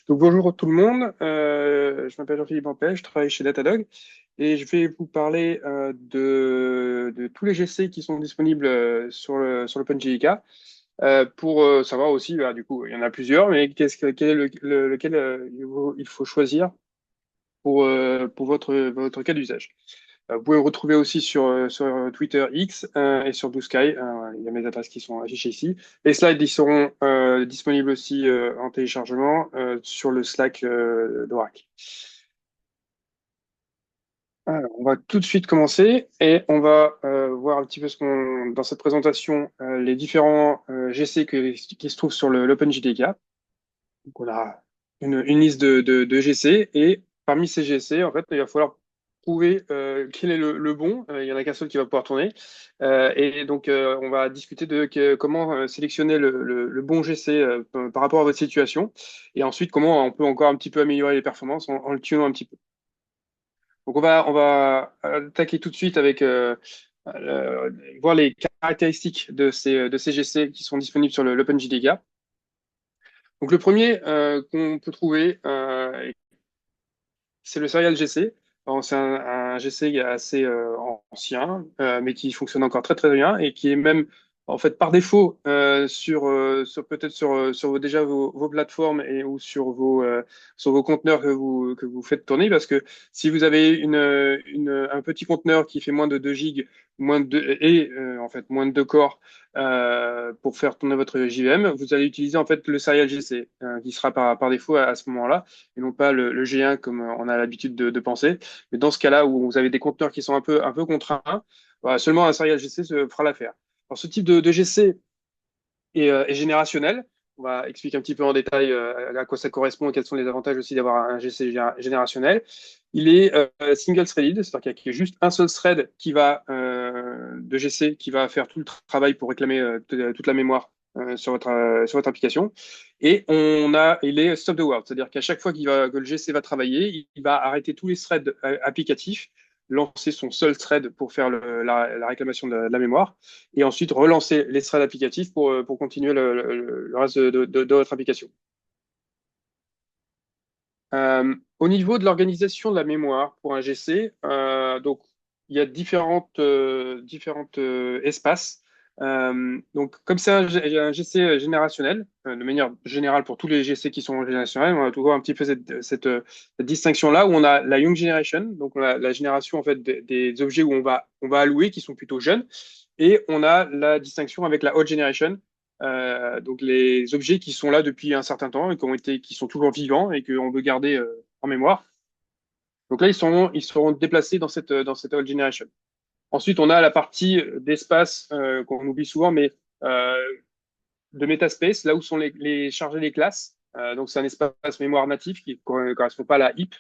Donc bonjour tout le monde, je m'appelle Jean-Philippe Ampel, je travaille chez Datadog et je vais vous parler de tous les GC qui sont disponibles sur l'OpenJDK pour savoir aussi, bah, du coup, il y en a plusieurs, mais quel est lequel il faut choisir pour votre cas d'usage. Vous pouvez me retrouver aussi sur Twitter X et sur Blue Sky. Il y a mes adresses qui sont affichées ici. Les slides ils seront disponibles aussi en téléchargement sur le Slack d'Oracle. Alors, on va tout de suite commencer et on va voir un petit peu dans cette présentation les différents GC qui se trouvent sur l'OpenJDK. Donc, on a une liste de GC et parmi ces GC, en fait, il va falloir trouver quel est le bon. Il y en a qu'un seul qui va pouvoir tourner. Et donc, on va discuter de comment sélectionner le bon GC par rapport à votre situation. Et ensuite, comment on peut encore un petit peu améliorer les performances en le tunant un petit peu. Donc, on va attaquer tout de suite avec voir les caractéristiques de ces GC qui sont disponibles sur l'OpenJDK. Donc, le premier qu'on peut trouver, c'est le Serial GC. Alors, c'est un GC qui est assez ancien, mais qui fonctionne encore très très bien et qui est même en fait par défaut peut-être sur déjà vos plateformes et ou sur vos conteneurs que vous faites tourner parce que si vous avez un petit conteneur qui fait moins de 2 gigs en fait moins de 2 corps pour faire tourner votre JVM, vous allez utiliser en fait le Serial GC qui sera par défaut à ce moment-là et non pas le G1 comme on a l'habitude de penser. Mais dans ce cas-là où vous avez des conteneurs qui sont un peu contraints, voilà, seulement un serial GC fera l'affaire. Alors ce type de GC est générationnel. On va expliquer un petit peu en détail à quoi ça correspond et quels sont les avantages aussi d'avoir un GC générationnel. Il est single-threaded, c'est-à-dire qu'il y a juste un seul thread de GC qui va faire tout le travail pour réclamer toute la mémoire sur votre application. Et il est stop the world, c'est-à-dire qu'à chaque fois que le GC va travailler, il va arrêter tous les threads applicatifs, lancer son seul thread pour faire la réclamation de la mémoire et ensuite relancer les threads applicatifs pour continuer le reste de votre application. Au niveau de l'organisation de la mémoire pour un GC, donc il y a différentes espaces. Donc comme c'est un GC générationnel, de manière générale pour tous les GC qui sont générationnels, on va toujours un petit peu cette distinction-là où on a la Young Generation, donc la génération en fait des objets où on va allouer qui sont plutôt jeunes, et on a la distinction avec la Old Generation, donc les objets qui sont là depuis un certain temps et qui sont toujours vivants et qu'on veut garder en mémoire. Donc là, ils seront déplacés dans cette old generation. Ensuite, on a la partie d'espace qu'on oublie souvent, mais euh, de metaspace, là où sont chargées les classes. Donc c'est un espace mémoire natif qui ne correspond pas à la heap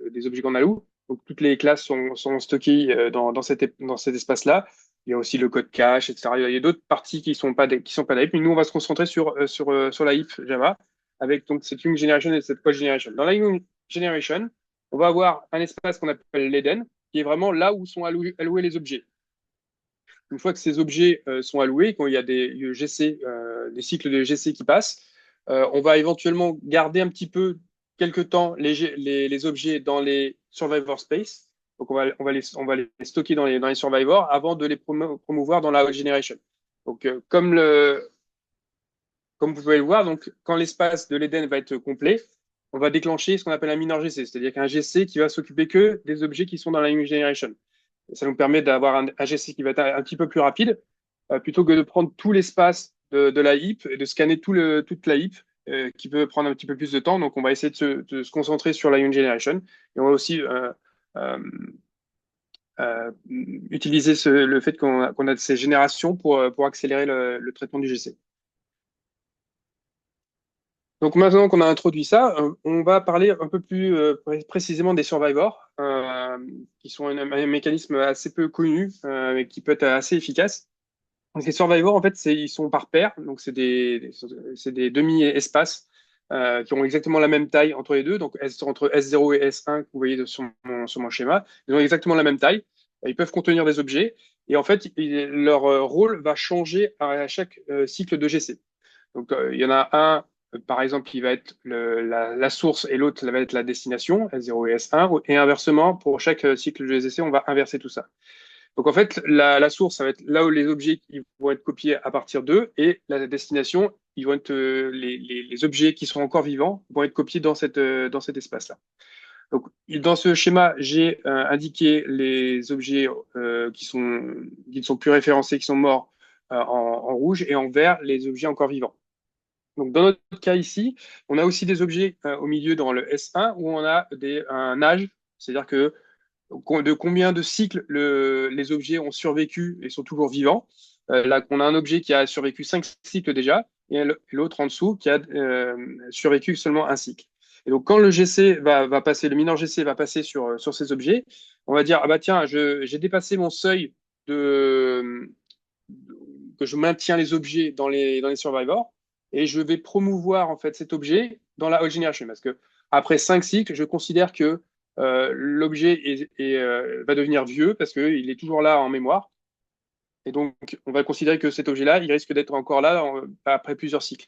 des objets qu'on alloue. Donc toutes les classes sont stockées dans cet espace-là. Il y a aussi le code cache, etc. Il y a d'autres parties qui sont pas la heap, mais nous on va se concentrer sur la heap Java avec donc cette Young Generation et cette Cold Generation. Dans la Young Generation, on va avoir un espace qu'on appelle l'Eden, qui est vraiment là où sont alloués les objets. Une fois que ces objets sont alloués, quand il y a des cycles de GC qui passent, on va éventuellement garder un petit peu quelques temps les objets dans les survivor space. Donc on va les stocker dans les survivors avant de les promouvoir dans la Old Generation. Donc comme vous pouvez le voir, donc quand l'espace de l'Eden va être complet, on va déclencher ce qu'on appelle un minor GC, c'est-à-dire qu'un GC qui va s'occuper que des objets qui sont dans la New Generation. Ça nous permet d'avoir un GC qui va être un petit peu plus rapide, plutôt que de prendre tout l'espace de la heap et de scanner toute la heap, qui peut prendre un petit peu plus de temps. Donc, on va essayer de se concentrer sur la Young Generation. Et on va aussi euh, utiliser le fait qu'on a ces générations pour accélérer le traitement du GC. Donc maintenant qu'on a introduit ça, on va parler un peu plus précisément des survivors, qui sont un mécanisme assez peu connu, mais qui peut être assez efficace. Donc les survivors, en fait, ils sont par paire, donc c'est des demi-espaces qui ont exactement la même taille entre les deux, donc entre S0 et S1 que vous voyez sur mon schéma, ils ont exactement la même taille. Ils peuvent contenir des objets et en fait, leur rôle va changer à chaque cycle de GC. Donc il y en a un Par exemple, il va être la source et l'autre va être la destination, S0 et S1. Et inversement, pour chaque cycle de GCC, on va inverser tout ça. Donc en fait, la source, ça va être là où les objets ils vont être copiés à partir d'eux, et la destination, ils vont être les objets qui sont encore vivants vont être copiés dans cet espace-là. Donc dans ce schéma, j'ai indiqué les objets qui ne sont plus référencés, qui sont morts en rouge, et en vert les objets encore vivants. Donc dans notre cas ici, on a aussi des objets au milieu dans le S1 où on a un âge, c'est-à-dire que de combien de cycles les objets ont survécu et sont toujours vivants. Là, on a un objet qui a survécu 5 cycles déjà, et l'autre en dessous qui a survécu seulement un cycle. Et donc, quand le GC va passer, le mineur GC va passer sur ces objets, on va dire, ah bah tiens, j'ai dépassé mon seuil de, que je maintiens les objets dans les survivors, et je vais promouvoir en fait cet objet dans la whole generation. Parce que après 5 cycles, je considère que l'objet va devenir vieux parce qu'il est toujours là en mémoire. Et donc, on va considérer que cet objet-là, il risque d'être encore là après plusieurs cycles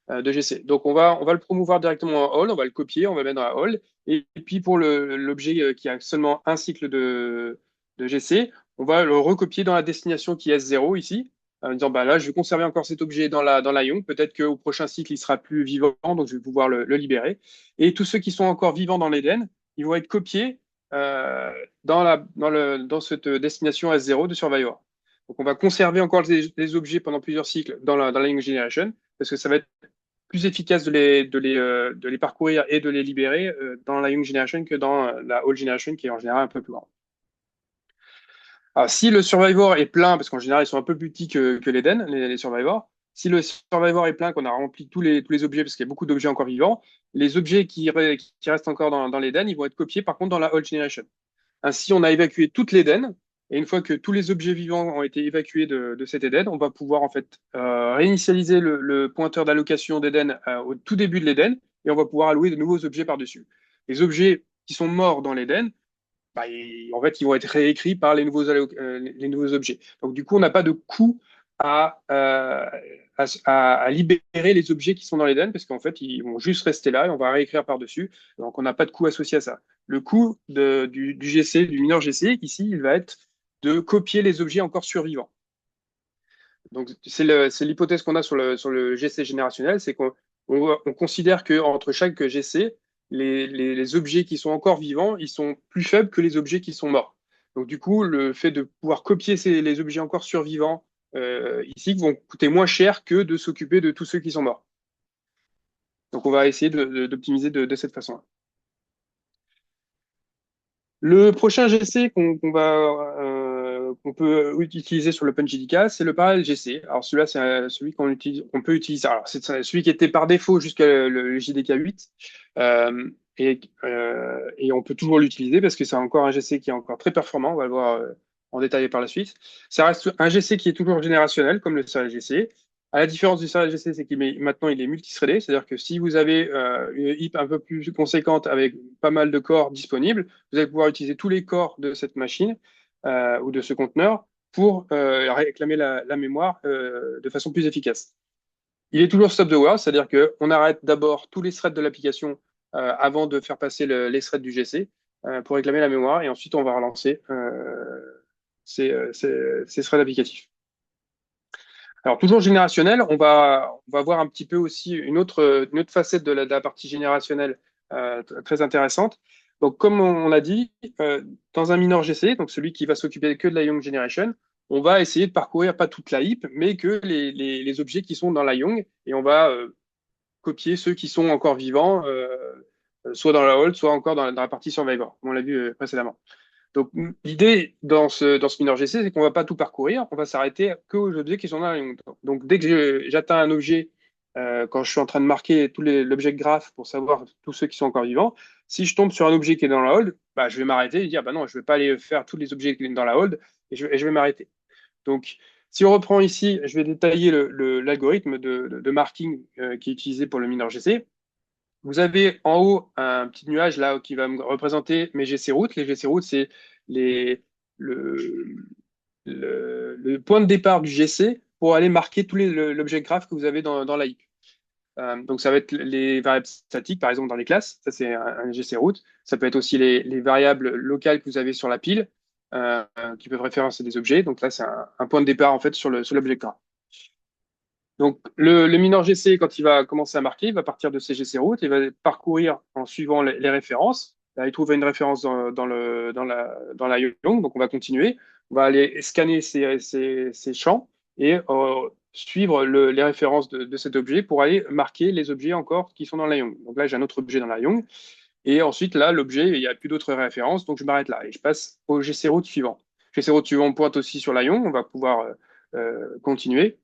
de GC. Donc, on va le promouvoir directement en all, on va le copier, on va le mettre dans la all. Et puis, pour l'objet qui a seulement un cycle de GC, on va le recopier dans la destination qui est S0 ici, en disant, bah là, je vais conserver encore cet objet dans la Young. Peut-être qu'au prochain cycle, il sera plus vivant, donc je vais pouvoir le libérer. Et tous ceux qui sont encore vivants dans l'Eden, ils vont être copiés dans cette destination S0 de Survivor. Donc, on va conserver encore les objets pendant plusieurs cycles dans la Young Generation, parce que ça va être plus efficace de les parcourir et de les libérer dans la Young Generation que dans la Old Generation, qui est en général un peu plus grande. Alors, si le Survivor est plein, parce qu'en général, ils sont un peu plus petits que l'Eden, les Survivors, si le Survivor est plein, qu'on a rempli tous les objets, parce qu'il y a beaucoup d'objets encore vivants, les objets qui restent encore dans l'Eden, ils vont être copiés par contre dans la Old Generation. Ainsi, on a évacué toute l'Eden, et une fois que tous les objets vivants ont été évacués de cet Eden, on va pouvoir en fait réinitialiser le pointeur d'allocation d'Eden au tout début de l'Eden, et on va pouvoir allouer de nouveaux objets par-dessus. Les objets qui sont morts dans l'Eden, bah, en fait, ils vont être réécrits par les nouveaux objets. Donc, du coup, on n'a pas de coût à libérer les objets qui sont dans l'Eden, parce qu'en fait, ils vont juste rester là et on va réécrire par-dessus. Donc, on n'a pas de coût associé à ça. Le coût du GC, du mineur GC, ici, il va être de copier les objets encore survivants. Donc, c'est l'hypothèse qu'on a sur le GC générationnel, c'est qu'on considère qu'entre chaque GC, les objets qui sont encore vivants, ils sont plus faibles que les objets qui sont morts. Donc, du coup, le fait de pouvoir copier les objets encore survivants ici vont coûter moins cher que de s'occuper de tous ceux qui sont morts. Donc, on va essayer d'optimiser de cette façon-là. Le prochain GC qu'on peut utiliser sur l'OpenJDK, c'est le parallèle GC. Alors celui-là, c'est celui qu'on peut utiliser. Alors c'est celui qui était par défaut jusqu'à le JDK 8. Et on peut toujours l'utiliser parce que c'est encore un GC qui est encore très performant. On va le voir en détail par la suite. Ça reste un GC qui est toujours générationnel, comme le serial GC. À la différence du serial GC, c'est maintenant il est multithreadé, c'est-à-dire que si vous avez une heap un peu plus conséquente avec pas mal de corps disponibles, vous allez pouvoir utiliser tous les corps de cette machine ou de ce conteneur pour réclamer la mémoire de façon plus efficace. Il est toujours stop the world, c'est-à-dire qu'on arrête d'abord tous les threads de l'application avant de faire passer les threads du GC pour réclamer la mémoire, et ensuite on va relancer ces threads applicatifs. Alors, toujours générationnel, on va voir un petit peu aussi une autre facette de la partie générationnelle très intéressante. Donc, comme on l'a dit, dans un minor GC, donc celui qui va s'occuper que de la Young Generation, on va essayer de parcourir pas toute la heap, mais que les objets qui sont dans la Young, et on va copier ceux qui sont encore vivants, soit dans la hold, soit encore dans la partie Survivor, comme on l'a vu précédemment. Donc, l'idée dans ce mineur GC, c'est qu'on ne va pas tout parcourir, on va s'arrêter qu'aux objets qui sont dans la ligne. Donc, dès que j'atteins un objet, quand je suis en train de marquer l'objet graph pour savoir tous ceux qui sont encore vivants, si je tombe sur un objet qui est dans la hold, bah, je vais m'arrêter et dire, bah non, je ne vais pas aller faire tous les objets qui sont dans la hold et je vais m'arrêter. Donc, si on reprend ici, je vais détailler l'algorithme de marking qui est utilisé pour le mineur GC. Vous avez en haut un petit nuage là qui va me représenter mes GC routes. Les GC routes, c'est les, le, le point de départ du GC pour aller marquer l'objet graph que vous avez dans la heap. Donc, ça va être les variables statiques, par exemple, dans les classes. Ça, c'est un GC route. Ça peut être aussi les variables locales que vous avez sur la pile, qui peuvent référencer des objets. Donc là, c'est un point de départ, en fait, sur l'objet gras. Donc, le mineur GC, quand il va commencer à marquer, il va partir de ces GC routes, il va parcourir en suivant les références. Là, il trouve une référence dans la Young, donc on va continuer. On va aller scanner ces champs et suivre les références de cet objet pour aller marquer les objets encore qui sont dans la Young. Donc là, j'ai un autre objet dans la Young. Et ensuite, là, l'objet, il n'y a plus d'autres références, donc je m'arrête là et je passe au GC route suivant. GC route suivant pointe aussi sur la Young, on va pouvoir continuer.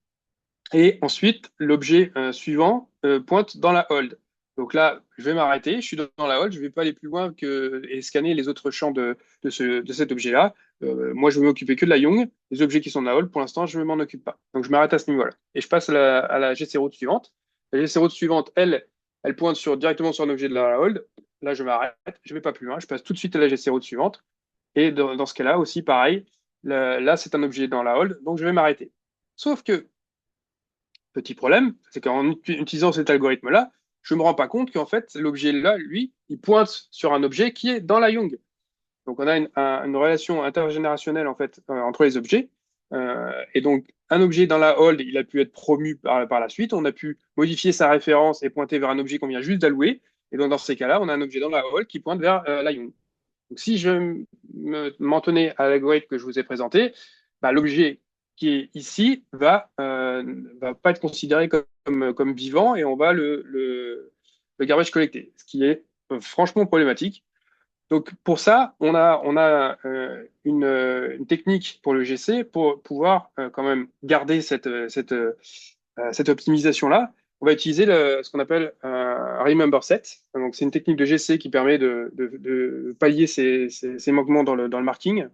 Et ensuite, l'objet suivant pointe dans la hold. Donc là, je vais m'arrêter, je suis dans la hold, je ne vais pas aller plus loin et scanner les autres champs de cet objet-là. Moi, je vais m'occuper que de la Young. Les objets qui sont dans la hold, pour l'instant, je ne m'en occupe pas. Donc, je m'arrête à ce niveau-là. Et je passe à la GC route suivante. La GC route suivante, elle pointe directement sur un objet de la hold. Là, je m'arrête, je ne vais pas plus loin. Je passe tout de suite à la GC route suivante. Et dans ce cas-là aussi, pareil. Là, c'est un objet dans la hold, donc je vais m'arrêter. Sauf que petit problème, c'est qu'en utilisant cet algorithme-là, je ne me rends pas compte qu'en fait, l'objet-là, lui, il pointe sur un objet qui est dans la Young. Donc, on a une relation intergénérationnelle en fait entre les objets. Et donc, un objet dans la hold, il a pu être promu par la suite. On a pu modifier sa référence et pointer vers un objet qu'on vient juste d'allouer. Et donc, dans ces cas-là, on a un objet dans la hold qui pointe vers la Young. Donc, si je m'en tenais à l'algorithme que je vous ai présenté, bah, l'objet qui est ici va pas être considéré comme vivant et on va le garbage collecter, ce qui est franchement problématique. Donc pour ça, on a une technique pour le GC pour pouvoir quand même garder cette optimisation-là. On va utiliser ce qu'on appelle Remember Set. Donc c'est une technique de GC qui permet de pallier ces manquements dans le marking.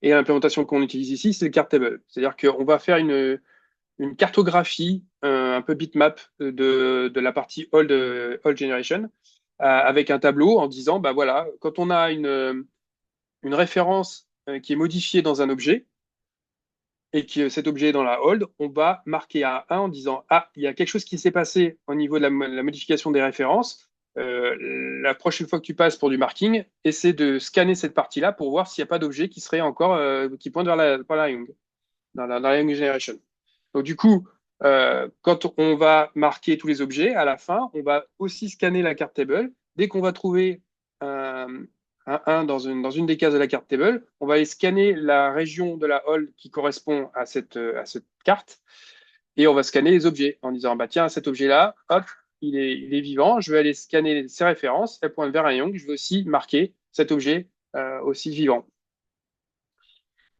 Et l'implémentation qu'on utilise ici, c'est le card table. C'est-à-dire qu'on va faire une cartographie, un peu bitmap de la partie old generation, avec un tableau en disant, bah voilà, quand on a une référence qui est modifiée dans un objet, et que cet objet est dans la hold, on va marquer à 1 en disant, ah, il y a quelque chose qui s'est passé au niveau de la modification des références. La prochaine fois que tu passes pour du marking, essaie de scanner cette partie-là pour voir s'il n'y a pas d'objet qui serait encore qui pointe vers la Young, dans la Young Generation. Donc du coup, quand on va marquer tous les objets, à la fin, on va aussi scanner la carte table. Dès qu'on va trouver un 1 dans une des cases de la carte table, on va aller scanner la région de la hall qui correspond à cette carte et on va scanner les objets en disant, bah tiens, cet objet-là, hop, il est vivant, je vais aller scanner ses références, elle pointe vers un Young, je vais aussi marquer cet objet aussi vivant.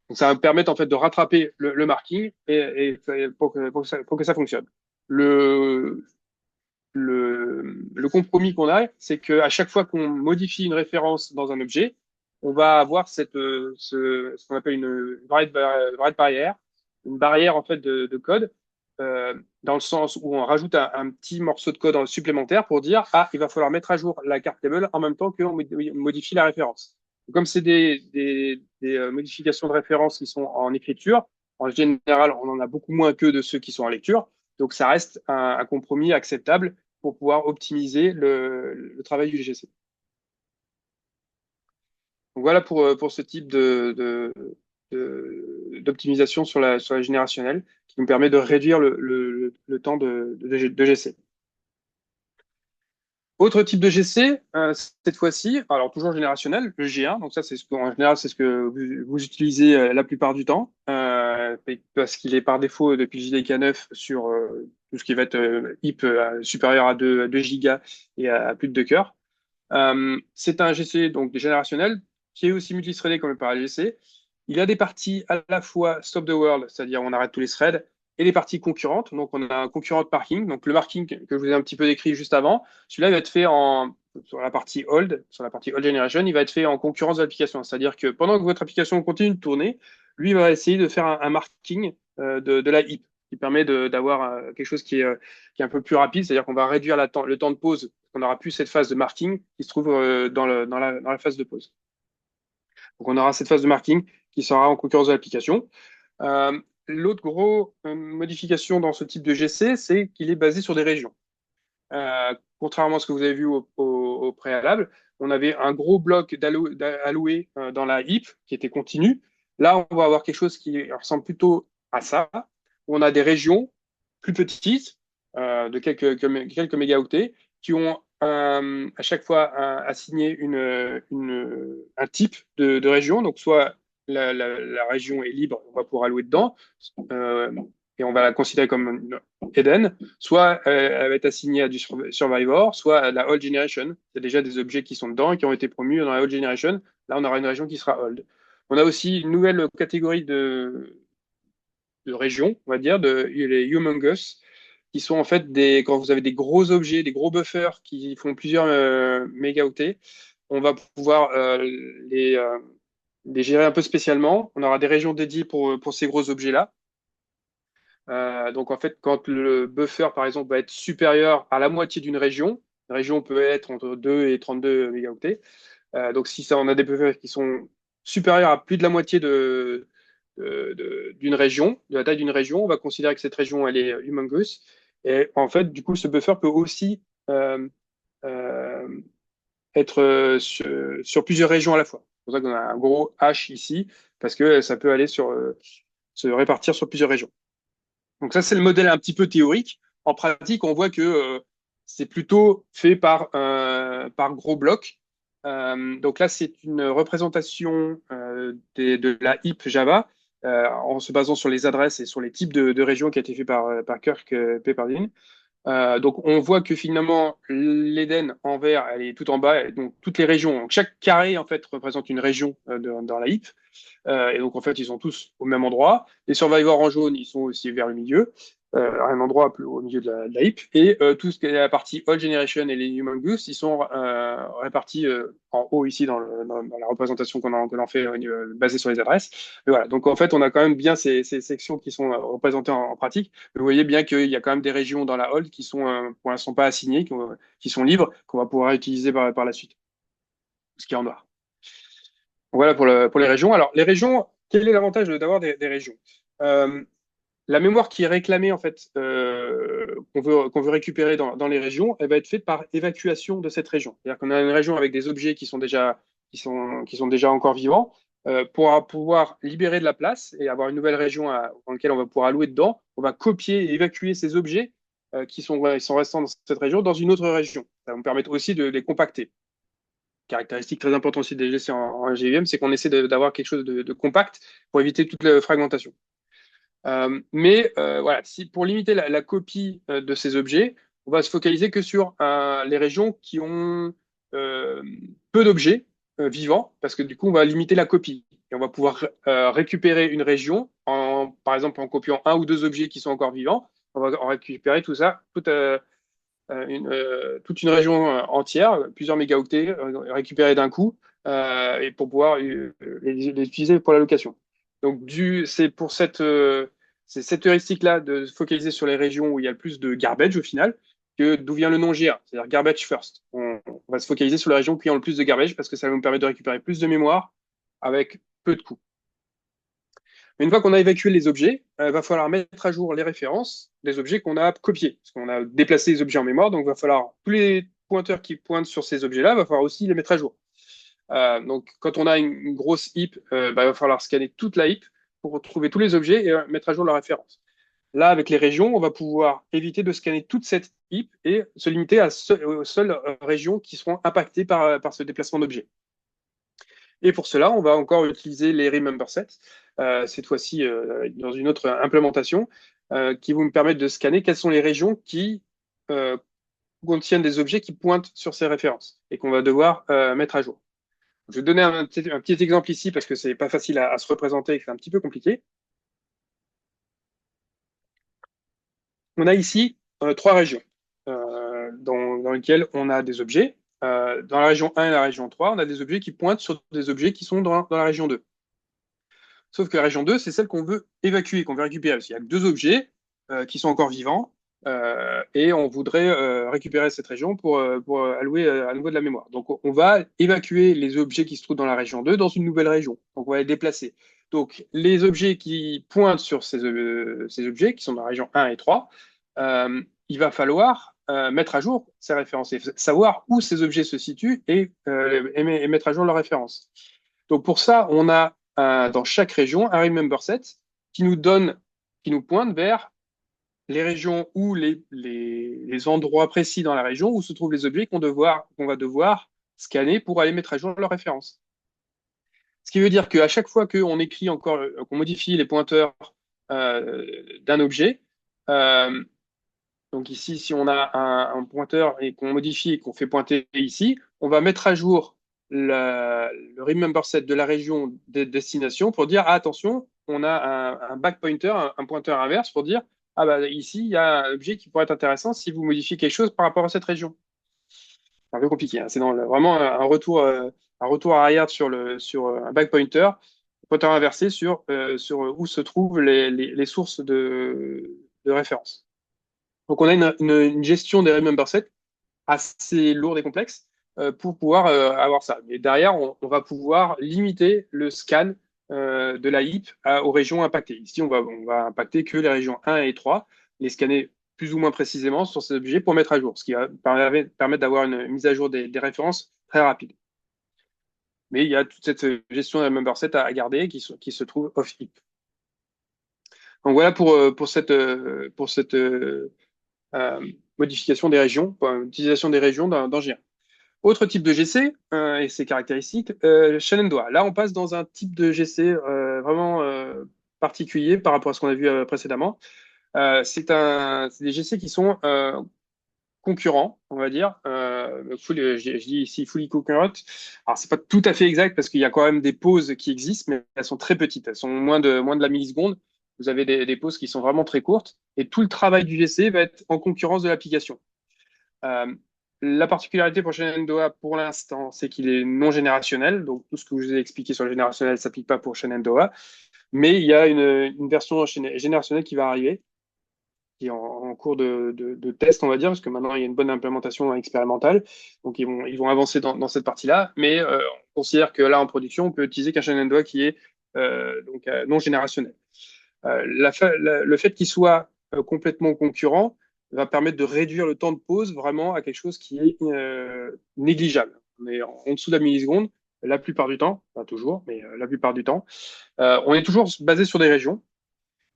Donc, ça va me permettre en fait de rattraper le marking et pour que ça fonctionne. Le, le compromis qu'on a, c'est qu'à chaque fois qu'on modifie une référence dans un objet, on va avoir ce qu'on appelle une variable barrière, une barrière en fait de code, dans le sens où on rajoute un petit morceau de code supplémentaire pour dire, ah, il va falloir mettre à jour la carte table en même temps qu'on modifie la référence. Comme c'est des modifications de référence qui sont en écriture, en général, on en a beaucoup moins que de ceux qui sont en lecture. Donc, ça reste un compromis acceptable pour pouvoir optimiser le travail du GC. Donc, voilà pour ce type d'optimisation sur la générationnelle qui nous permet de réduire le temps de GC. Autre type de GC, cette fois-ci, alors toujours générationnel, le G1. Donc ça, en général, c'est ce que vous utilisez la plupart du temps, parce qu'il est par défaut depuis JDK9 sur tout ce qui va être HIP supérieur à 2 gigas et à plus de 2 cœurs. C'est un GC donc générationnel qui est aussi multithreadé comme le ParaGC. Il a des parties à la fois stop the world, c'est-à-dire on arrête tous les threads, et des parties concurrentes. Donc on a un concurrent de parking. Donc le marking que je vous ai un petit peu décrit juste avant, celui-là va être fait sur la partie old generation, il va être fait en concurrence de l'application. C'est-à-dire que pendant que votre application continue de tourner, lui va essayer de faire un marking de la HIP qui permet d'avoir quelque chose qui est un peu plus rapide, c'est-à-dire qu'on va réduire le temps de pause, on n'aura plus cette phase de marking qui se trouve dans la phase de pause. Donc on aura cette phase de marking qui sera en concurrence de l'application. l'autre gros modification dans ce type de GC, c'est qu'il est basé sur des régions. Contrairement à ce que vous avez vu au préalable, on avait un gros bloc alloué dans la heap qui était continu. Là, on va avoir quelque chose qui ressemble plutôt à ça, où on a des régions plus petites, de quelques mégaoctets, qui ont à chaque fois assigné un type de région. Donc, soit la région est libre, on va pouvoir allouer dedans, euh, et on va la considérer comme une Eden, soit elle va être assignée à du Survivor, soit à la Old Generation. Il y a déjà des objets qui sont dedans et qui ont été promus dans la Old Generation. Là, on aura une région qui sera Old. On a aussi une nouvelle catégorie de régions, on va dire, les Humongous, qui sont en fait quand vous avez des gros objets, des gros buffers qui font plusieurs mégaoctets, on va pouvoir les gérer un peu spécialement. On aura des régions dédiées pour ces gros objets-là. Donc en fait, quand le buffer, par exemple, va être supérieur à la moitié d'une région, une région peut être entre 2 et 32 mégaoctets. Donc si ça, on a des buffers qui sont supérieurs à plus de la moitié d'une région, de la taille d'une région, on va considérer que cette région, elle est humongous. Et en fait, du coup, ce buffer peut aussi euh, euh, être sur plusieurs régions à la fois. C'est pour ça qu'on a un gros H ici, parce que ça peut aller se répartir sur plusieurs régions. Donc ça, c'est le modèle un petit peu théorique. En pratique, on voit que c'est plutôt fait par gros blocs. Donc là, c'est une représentation de la heap Java en se basant sur les adresses et sur les types de régions qui a été fait par Kirk Pepperdine. Donc on voit que finalement l'Eden en vert, elle est tout en bas, et donc toutes les régions, donc chaque carré en fait représente une région dans la heap. Et donc, en fait, ils sont tous au même endroit. Les survivors en jaune, ils sont aussi vers le milieu, à un endroit plus au milieu de la heap. Et tout ce qui est la partie All Generation et les Humongous, ils sont répartis en haut ici dans la représentation qu'on en fait basée sur les adresses. Mais voilà, donc en fait, on a quand même bien ces sections qui sont représentées en pratique. Mais vous voyez bien qu'il y a quand même des régions dans la hold qui sont pour l'instant pas assignées, qui sont libres, qu'on va pouvoir utiliser par la suite, ce qui est en noir. Voilà pour les régions. Alors, les régions, quel est l'avantage d'avoir des régions? Euh, la mémoire qui est réclamée, en fait, qu'on veut récupérer dans les régions, elle va être faite par évacuation de cette région. C'est-à-dire qu'on a une région avec des objets qui sont déjà encore vivants. Pour pouvoir libérer de la place et avoir une nouvelle région dans laquelle on va pouvoir allouer dedans, on va copier et évacuer ces objets qui sont restants dans cette région dans une autre région. Ça va nous permettre aussi de les compacter. Caractéristique très importante aussi des GC en GVM, c'est qu'on essaie d'avoir quelque chose de compact pour éviter toute la fragmentation. Mais voilà, pour limiter la copie de ces objets, on va se focaliser que sur les régions qui ont euh, peu d'objets vivants, parce que du coup, on va limiter la copie. Et on va pouvoir récupérer une région, par exemple en copiant un ou deux objets qui sont encore vivants. On va en récupérer tout ça, toute une région entière, plusieurs mégaoctets récupérés d'un coup, et pour pouvoir les utiliser pour la location. Donc, c'est cette heuristique-là de se focaliser sur les régions où il y a le plus de garbage au final, d'où vient le nom GR, c'est-à-dire garbage first. On va se focaliser sur les régions qui ont le plus de garbage parce que ça va nous permettre de récupérer plus de mémoire avec peu de coûts. Une fois qu'on a évacué les objets, il va falloir mettre à jour les références des objets qu'on a copiés. Parce qu'on a déplacé les objets en mémoire, donc il va falloir tous les pointeurs qui pointent sur ces objets-là, il va falloir aussi les mettre à jour. Donc quand on a une grosse heap, il va falloir scanner toute la heap pour retrouver tous les objets et mettre à jour leurs références. Là, avec les régions, on va pouvoir éviter de scanner toute cette heap et se limiter aux seules régions qui seront impactées par ce déplacement d'objets. Et pour cela, on va encore utiliser les Remember Sets, cette fois-ci dans une autre implémentation, qui vont me permettre de scanner quelles sont les régions qui contiennent des objets qui pointent sur ces références et qu'on va devoir mettre à jour. Je vais donner un petit exemple ici parce que c'est pas facile à se représenter et que c'est un petit peu compliqué. On a ici trois régions dans lesquelles on a des objets. Dans la région 1 et la région 3, on a des objets qui pointent sur des objets qui sont dans la région 2. Sauf que la région 2, c'est celle qu'on veut évacuer, qu'on veut récupérer. Parce qu'il y a deux objets qui sont encore vivants et on voudrait récupérer cette région pour allouer à nouveau de la mémoire. Donc on va évacuer les objets qui se trouvent dans la région 2 dans une nouvelle région. Donc on va les déplacer. Donc, les objets qui pointent sur ces objets, qui sont dans la région 1 et 3, il va falloir mettre à jour ces références et savoir où ces objets se situent et mettre à jour leurs références. Donc, pour ça, on a dans chaque région un remember set qui nous donne, qui nous pointe vers les régions ou les endroits précis dans la région où se trouvent les objets qu'on va devoir scanner pour aller mettre à jour leurs références. Ce qui veut dire qu'à chaque fois qu'on écrit encore, qu'on modifie les pointeurs d'un objet, euh, donc ici, si on a un pointeur et qu'on modifie et qu'on fait pointer ici, on va mettre à jour le remember set de la région de destination pour dire, ah, attention, on a un back pointer, un pointeur inverse pour dire, ah bah ici, il y a un objet qui pourrait être intéressant si vous modifiez quelque chose par rapport à cette région. C'est un peu compliqué, hein. C'est vraiment un retour arrière sur un back pointer, pointer inversé sur où se trouvent les sources de référence. Donc, on a une gestion des remember sets assez lourde et complexe pour pouvoir avoir ça. Mais derrière, on va pouvoir limiter le scan de la heap aux régions impactées. Ici, on va impacter que les régions 1 et 3, les scanner plus ou moins précisément sur ces objets pour mettre à jour, ce qui va permettre d'avoir une mise à jour des références très rapide. Mais il y a toute cette gestion des remember sets à garder qui se trouve off-heap. Donc voilà pour cette modification des régions, utilisation des régions dans G1. Autre type de GC et ses caractéristiques, Shenandoah. Là, on passe dans un type de GC vraiment particulier par rapport à ce qu'on a vu précédemment. C'est des GC qui sont concurrents, on va dire. Je dis ici fully concurrent. Alors, c'est pas tout à fait exact parce qu'il y a quand même des pauses qui existent, mais elles sont très petites. Elles sont moins de la milliseconde. Vous avez des pauses qui sont vraiment très courtes et tout le travail du GC va être en concurrence de l'application. Euh, la particularité pour Shenandoah pour l'instant, c'est qu'il est non générationnel. Donc, tout ce que je vous ai expliqué sur le générationnel ne s'applique pas pour Shenandoah. Mais il y a une version générationnelle qui va arriver, qui est en cours de test, on va dire, parce que maintenant, il y a une bonne implémentation expérimentale. Donc, ils vont avancer dans cette partie-là. Mais on considère que là, en production, on peut utiliser qu'un Shenandoah qui est non générationnel. Le fait qu'il soit complètement concurrent va permettre de réduire le temps de pause vraiment à quelque chose qui est négligeable. On est en dessous de la milliseconde la plupart du temps, pas toujours, mais la plupart du temps. On est toujours basé sur des régions.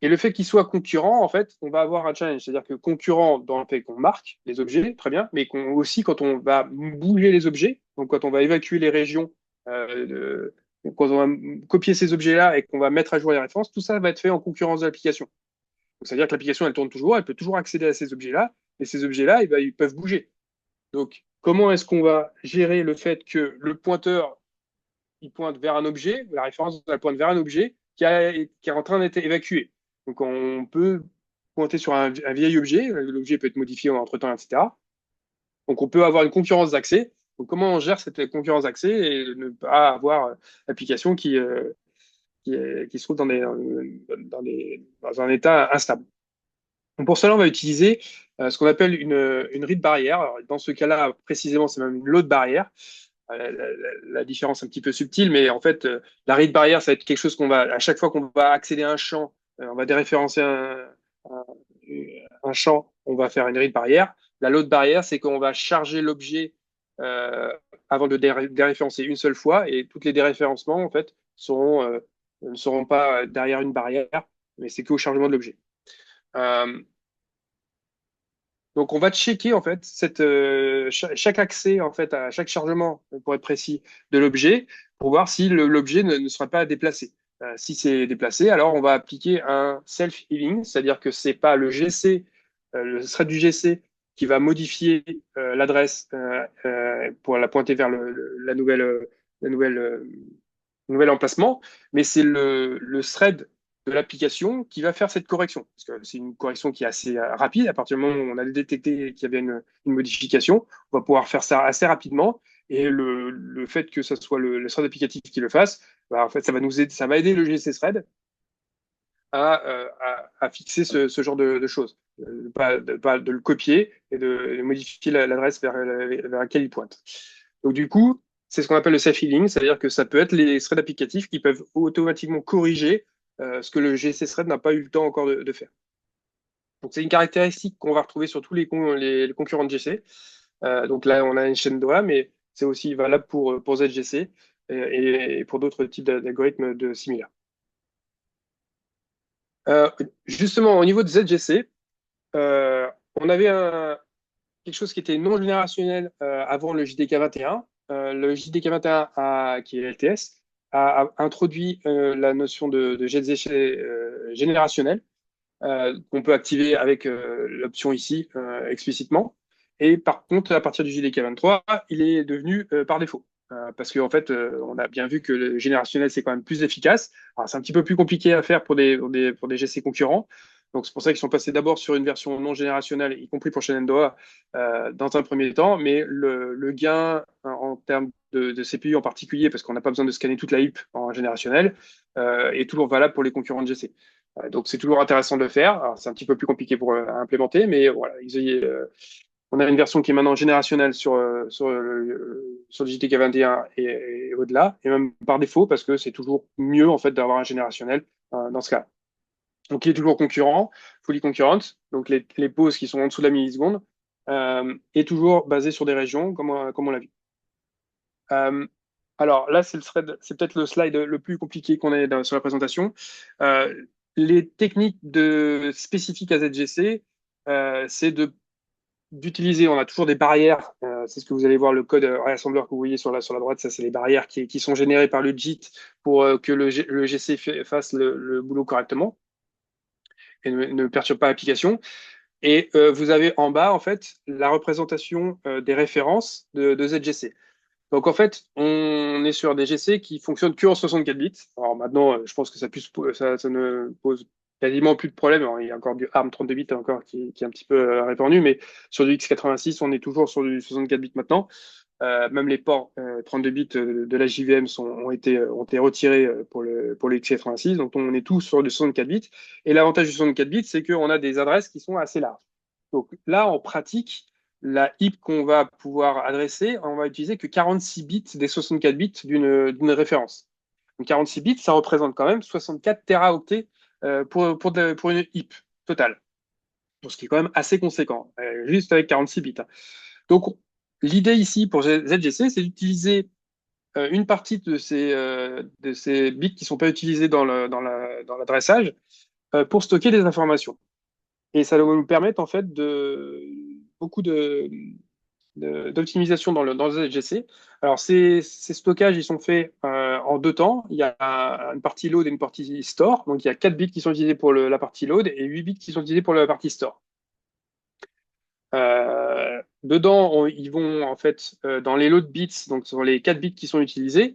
Et le fait qu'il soit concurrent, en fait, on va avoir un challenge. C'est-à-dire que concurrent dans le fait qu'on marque les objets, très bien, mais aussi quand on va bouger les objets, donc quand on va évacuer les régions, quand on va copier ces objets-là et qu'on va mettre à jour les références, tout ça va être fait en concurrence de l'application. Donc, c'est-à-dire que l'application, elle tourne toujours, elle peut toujours accéder à ces objets-là, et ces objets-là, eh ben, ils peuvent bouger. Donc, comment est-ce qu'on va gérer le fait que le pointeur, il pointe vers un objet, la référence, elle pointe vers un objet qui est en train d'être évacué. Donc, on peut pointer sur un vieil objet, l'objet peut être modifié entre-temps, etc. Donc, on peut avoir une concurrence d'accès. Donc, comment on gère cette concurrence d'accès et ne pas avoir l'application qui se trouve dans un état instable. Donc pour cela, on va utiliser ce qu'on appelle une read barrière. Alors, dans ce cas-là, précisément, c'est même une load barrière. La différence est un petit peu subtile, mais en fait, la read barrière, ça va être quelque chose à chaque fois qu'on va accéder à un champ, on va déréférencer un, un champ, on va faire une read barrière. La load barrière, c'est qu'on va charger l'objet avant de déréférencer une seule fois, et toutes les déréférencements, en fait, ne seront pas derrière une barrière, mais c'est qu'au chargement de l'objet. Euh, donc, on va checker en fait chaque accès en fait à chaque chargement, pour être précis, de l'objet, pour voir si l'objet ne sera pas déplacé. Si c'est déplacé, alors on va appliquer un self-healing, c'est-à-dire que c'est pas le GC, le thread du GC qui va modifier l'adresse pour la pointer vers la nouvelle nouvel emplacement, mais c'est le thread de l'application qui va faire cette correction. Parce que c'est une correction qui est assez rapide. À partir du moment où on a détecté qu'il y avait une modification, on va pouvoir faire ça assez rapidement. Et le fait que ce soit le thread applicatif qui le fasse, bah, en fait, ça va aider le GC thread à fixer ce genre de choses. De le copier et de modifier l'adresse vers laquelle il pointe. Donc, du coup, c'est ce qu'on appelle le self-healing, c'est-à-dire que ça peut être les threads applicatifs qui peuvent automatiquement corriger ce que le GC thread n'a pas eu le temps encore de faire. Donc, c'est une caractéristique qu'on va retrouver sur tous les concurrents de GC. Donc là, on a une chaîne Doha, mais c'est aussi valable pour ZGC et pour d'autres types d'algorithmes similaires. Euh, Justement, au niveau de ZGC, on avait quelque chose qui était non générationnel avant le JDK 21. Le JDK 21, qui est LTS, a introduit la notion de ZGC générationnel qu'on peut activer avec l'option ici explicitement. Et par contre, à partir du JDK 23, il est devenu par défaut. Parce qu'en fait, on a bien vu que le générationnel, c'est quand même plus efficace. Alors, c'est un petit peu plus compliqué à faire pour des GC concurrents. Donc, c'est pour ça qu'ils sont passés d'abord sur une version non générationnelle, y compris pour Shenandoah, dans un premier temps. Mais le gain en termes de CPU en particulier, parce qu'on n'a pas besoin de scanner toute la heap en générationnel, est toujours valable pour les concurrents de GC. Donc, c'est toujours intéressant de le faire. Alors, c'est un petit peu plus compliqué à implémenter, mais voilà, on a une version qui est maintenant générationnelle sur le JTK 21 et au-delà, et même par défaut, parce que c'est toujours mieux en fait d'avoir un générationnel dans ce cas. Donc, il est toujours concurrent, fully concurrent, donc les pauses qui sont en dessous de la milliseconde, et toujours basé sur des régions, comme on l'a vu. Euh, alors là, c'est peut-être le slide le plus compliqué qu'on ait sur la présentation. Les techniques spécifiques à ZGC, c'est d'utiliser, on a toujours des barrières, c'est ce que vous allez voir, le code réassembleur que vous voyez sur la droite, ça c'est les barrières qui sont générées par le JIT pour que le GC fasse le boulot correctement et ne perturbe pas l'application. Et vous avez en bas, en fait, la représentation des références de ZGC. Donc en fait, on est sur des GC qui fonctionnent que en 64 bits. Alors maintenant, je pense que ça ne pose quasiment plus de problème. Alors, il y a encore du ARM 32 bits encore qui est un petit peu répandu, mais sur du x86, on est toujours sur du 64 bits maintenant. Même les ports 32 bits de la JVM ont été retirés pour le x86, donc on est tous sur du 64 bits. Et l'avantage du 64 bits, c'est qu'on a des adresses qui sont assez larges. Donc là, en pratique, la heap qu'on va pouvoir adresser, on va utiliser que 46 bits des 64 bits d'une référence. Donc 46 bits, ça représente quand même 64 teraoctets pour une heap totale. Donc, ce qui est quand même assez conséquent, juste avec 46 bits. Donc, l'idée ici pour ZGC, c'est d'utiliser une partie de ces bits qui ne sont pas utilisés dans l'adressage pour stocker des informations. Et ça va nous permettre en fait beaucoup d'optimisation dans le ZGC. Alors, ces stockages, ils sont faits en deux temps. Il y a une partie load et une partie store. Donc, il y a 4 bits qui sont utilisés pour la partie load et 8 bits qui sont utilisés pour la partie store. Dedans, ils vont en fait dans les load bits, donc sur les 4 bits qui sont utilisés,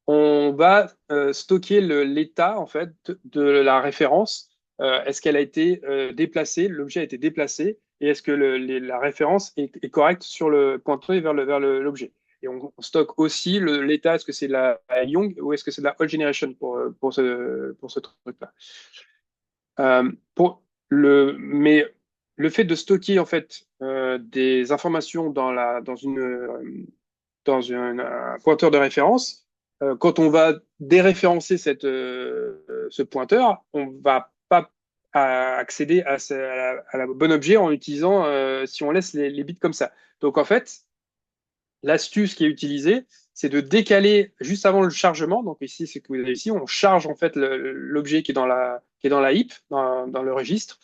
on va stocker l'état en fait de la référence. Est-ce qu'elle a été déplacée, l'objet a été déplacé, et est-ce que la référence est correcte sur le pointé vers l'objet. Et on stocke aussi l'état, est-ce que c'est de la Young ou est-ce que c'est de la Old Generation pour ce truc-là. Mais le fait de stocker en fait des informations dans un pointeur de référence, quand on va déréférencer ce pointeur, on va pas accéder à la bonne objet en utilisant si on laisse les bits comme ça. Donc en fait, l'astuce qui est utilisée, c'est de décaler juste avant le chargement. Donc ici, c'est que vous avez ici, on charge en fait l'objet qui est dans la heap, dans le registre,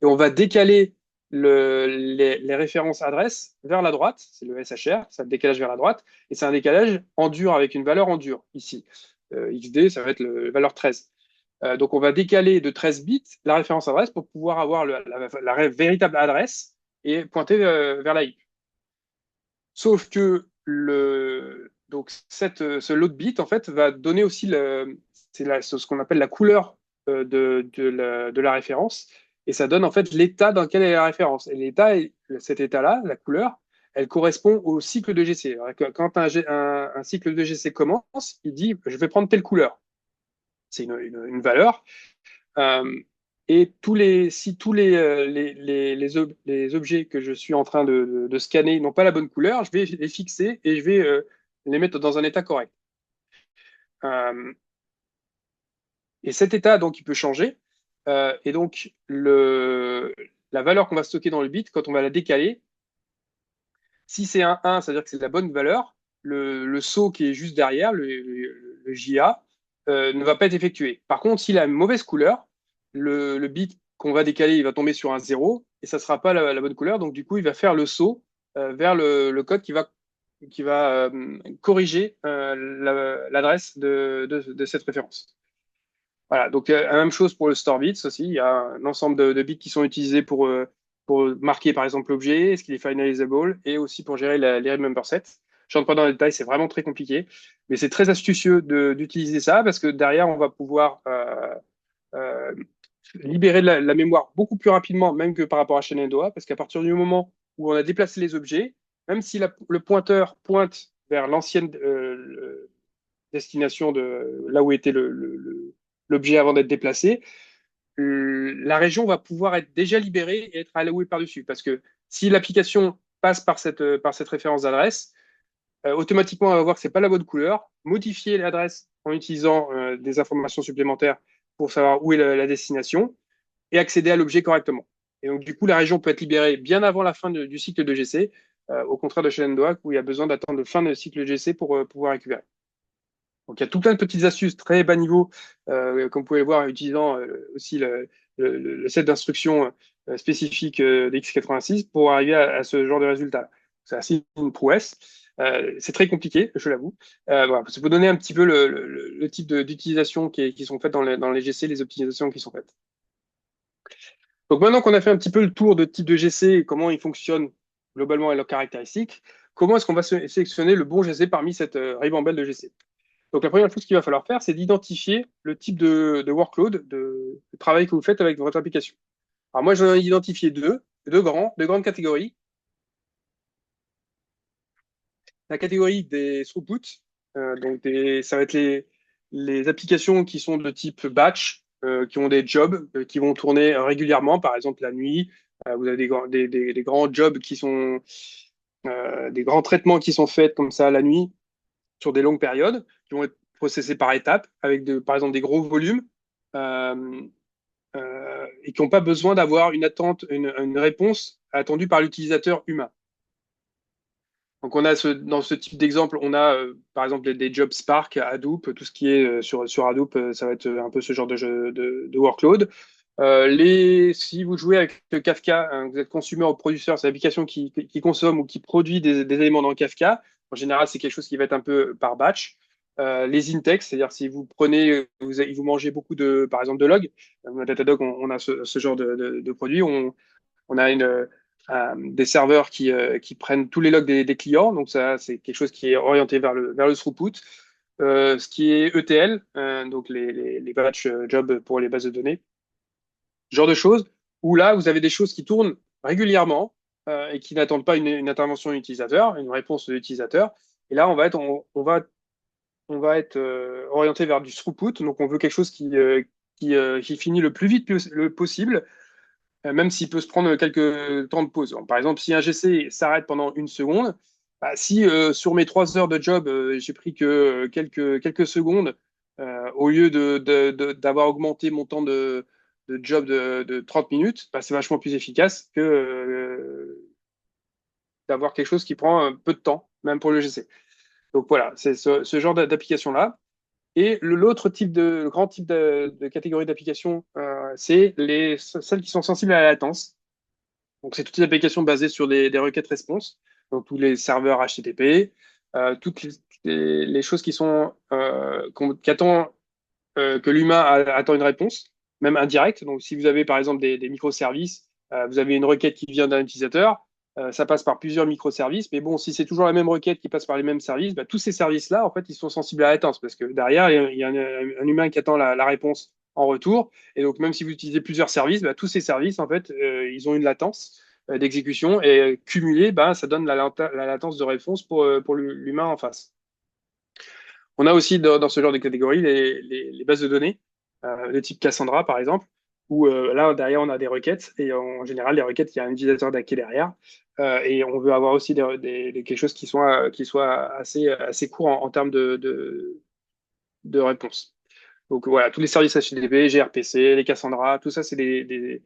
et on va décaler les références adresses vers la droite. C'est le SHR, c'est le décalage vers la droite, et c'est un décalage en dur avec une valeur en dur ici. XD, ça va être la valeur 13. Donc on va décaler de 13 bits la référence adresse pour pouvoir avoir la véritable adresse et pointer vers la heap. Sauf que donc ce load bit en fait va donner aussi c'est ce qu'on appelle la couleur de la référence, et ça donne en fait l'état dans lequel est la référence. Et cet état-là, la couleur, elle correspond au cycle de GC. Alors, quand un cycle de GC commence, il dit je vais prendre telle couleur. C'est une valeur. Et si tous les objets que je suis en train de scanner n'ont pas la bonne couleur, je vais les fixer et je vais les mettre dans un état correct. Euh, et cet état, donc, il peut changer. Et donc, la valeur qu'on va stocker dans le bit, quand on va la décaler, si c'est un 1, c'est-à-dire que c'est la bonne valeur, le saut qui est juste derrière, le JA, ne va pas être effectué. Par contre, s'il a une mauvaise couleur, le bit qu'on va décaler, il va tomber sur un 0 et ça ne sera pas la bonne couleur. Donc, du coup, il va faire le saut vers le code qui va corriger l'adresse de cette référence. Voilà, donc la même chose pour le store bits aussi. Il y a un ensemble de bits qui sont utilisés pour marquer par exemple l'objet, est-ce qu'il est finalizable, et aussi pour gérer les remember sets. Je rentre pas dans les détails, c'est vraiment très compliqué, mais c'est très astucieux d'utiliser ça parce que derrière on va pouvoir euh, libérer la mémoire beaucoup plus rapidement, même que par rapport à Shenandoah, parce qu'à partir du moment où on a déplacé les objets, même si le pointeur pointe vers l'ancienne destination de là où était l'objet avant d'être déplacé, la région va pouvoir être déjà libérée et être allouée par-dessus. Parce que si l'application passe par cette référence d'adresse, automatiquement, on va voir que c'est pas la bonne couleur, modifier l'adresse en utilisant des informations supplémentaires pour savoir où est la destination et accéder à l'objet correctement. Et donc, du coup, la région peut être libérée bien avant la fin du cycle de GC, au contraire de Shenandoah, où il y a besoin d'attendre la fin de cycle de GC pour pouvoir récupérer. Donc, il y a tout plein de petites astuces très bas niveau, comme vous pouvez le voir, utilisant aussi le set d'instructions spécifiques d'X86 pour arriver à ce genre de résultat. C'est assez une prouesse. C'est très compliqué, je l'avoue. Voilà, ça peut donner un petit peu le type d'utilisation qui sont faites dans les GC, les optimisations qui sont faites. Donc maintenant qu'on a fait un petit peu le tour de type de GC et comment ils fonctionnent globalement et leurs caractéristiques, comment est-ce qu'on va sélectionner le bon GC parmi cette ribambelle de GC? Donc, la première chose qu'il va falloir faire, c'est d'identifier le type de workload, de travail que vous faites avec votre application. Alors, moi, j'en ai identifié deux grandes catégories. La catégorie des throughput, ça va être les applications qui sont de type batch, qui ont des jobs qui vont tourner régulièrement, par exemple la nuit. Vous avez des grands jobs qui sont des grands traitements qui sont faits comme ça la nuit sur des longues périodes, qui vont être processés par étapes, avec par exemple des gros volumes, euh, et qui n'ont pas besoin d'avoir une réponse attendue par l'utilisateur humain. Donc on a dans ce type d'exemple, on a par exemple des jobs Spark, Hadoop, tout ce qui est sur Hadoop, ça va être un peu ce genre de workload. Si vous jouez avec Kafka, hein, vous êtes consommateur ou producteur, c'est l'application qui consomme ou qui produit des éléments dans Kafka. En général, c'est quelque chose qui va être un peu par batch. Les index, c'est-à-dire si vous prenez, vous mangez beaucoup par exemple de logs, dans Datadog, on a ce genre de produit. On a des serveurs qui prennent tous les logs des clients. Donc ça, c'est quelque chose qui est orienté vers le throughput. Ce qui est ETL, donc les batch jobs pour les bases de données, ce genre de choses, où là, vous avez des choses qui tournent régulièrement et qui n'attendent pas une intervention utilisateur, une réponse de l'utilisateur. Et là, on va être orienté vers du throughput. Donc, on veut quelque chose qui finit le plus vite possible, même s'il peut se prendre quelques temps de pause. Par exemple, si un GC s'arrête pendant une seconde, bah, si sur mes 3 heures de job, j'ai pris que quelques secondes, au lieu d'avoir augmenté mon temps de job de 30 minutes, bah, c'est vachement plus efficace que d'avoir quelque chose qui prend peu de temps, même pour le GC. Donc voilà, c'est ce genre d'application-là. Et l'autre le grand type de catégorie d'application, c'est celles qui sont sensibles à la latence. Donc, c'est toutes les applications basées sur des requêtes réponses, donc tous les serveurs HTTP, toutes les choses qui attendent que l'humain attend une réponse, même indirecte. Donc, si vous avez par exemple des microservices, vous avez une requête qui vient d'un utilisateur, ça passe par plusieurs microservices. Mais bon, si c'est toujours la même requête qui passe par les mêmes services, bah, tous ces services-là, en fait, ils sont sensibles à la latence parce que derrière, il y a un humain qui attend la réponse en retour. Et donc, même si vous utilisez plusieurs services, bah, tous ces services, en fait, ils ont une latence d'exécution et cumulé, bah, ça donne la latence de réponse pour l'humain en face. On a aussi dans ce genre de catégorie les bases de données, de type Cassandra par exemple, où là derrière on a des requêtes et en général les requêtes il y a un utilisateur qui est derrière. Et on veut avoir aussi quelque chose qui soit assez court en termes de réponse. Donc voilà, tous les services HTTP, gRPC, les Cassandra, tout ça, c'est des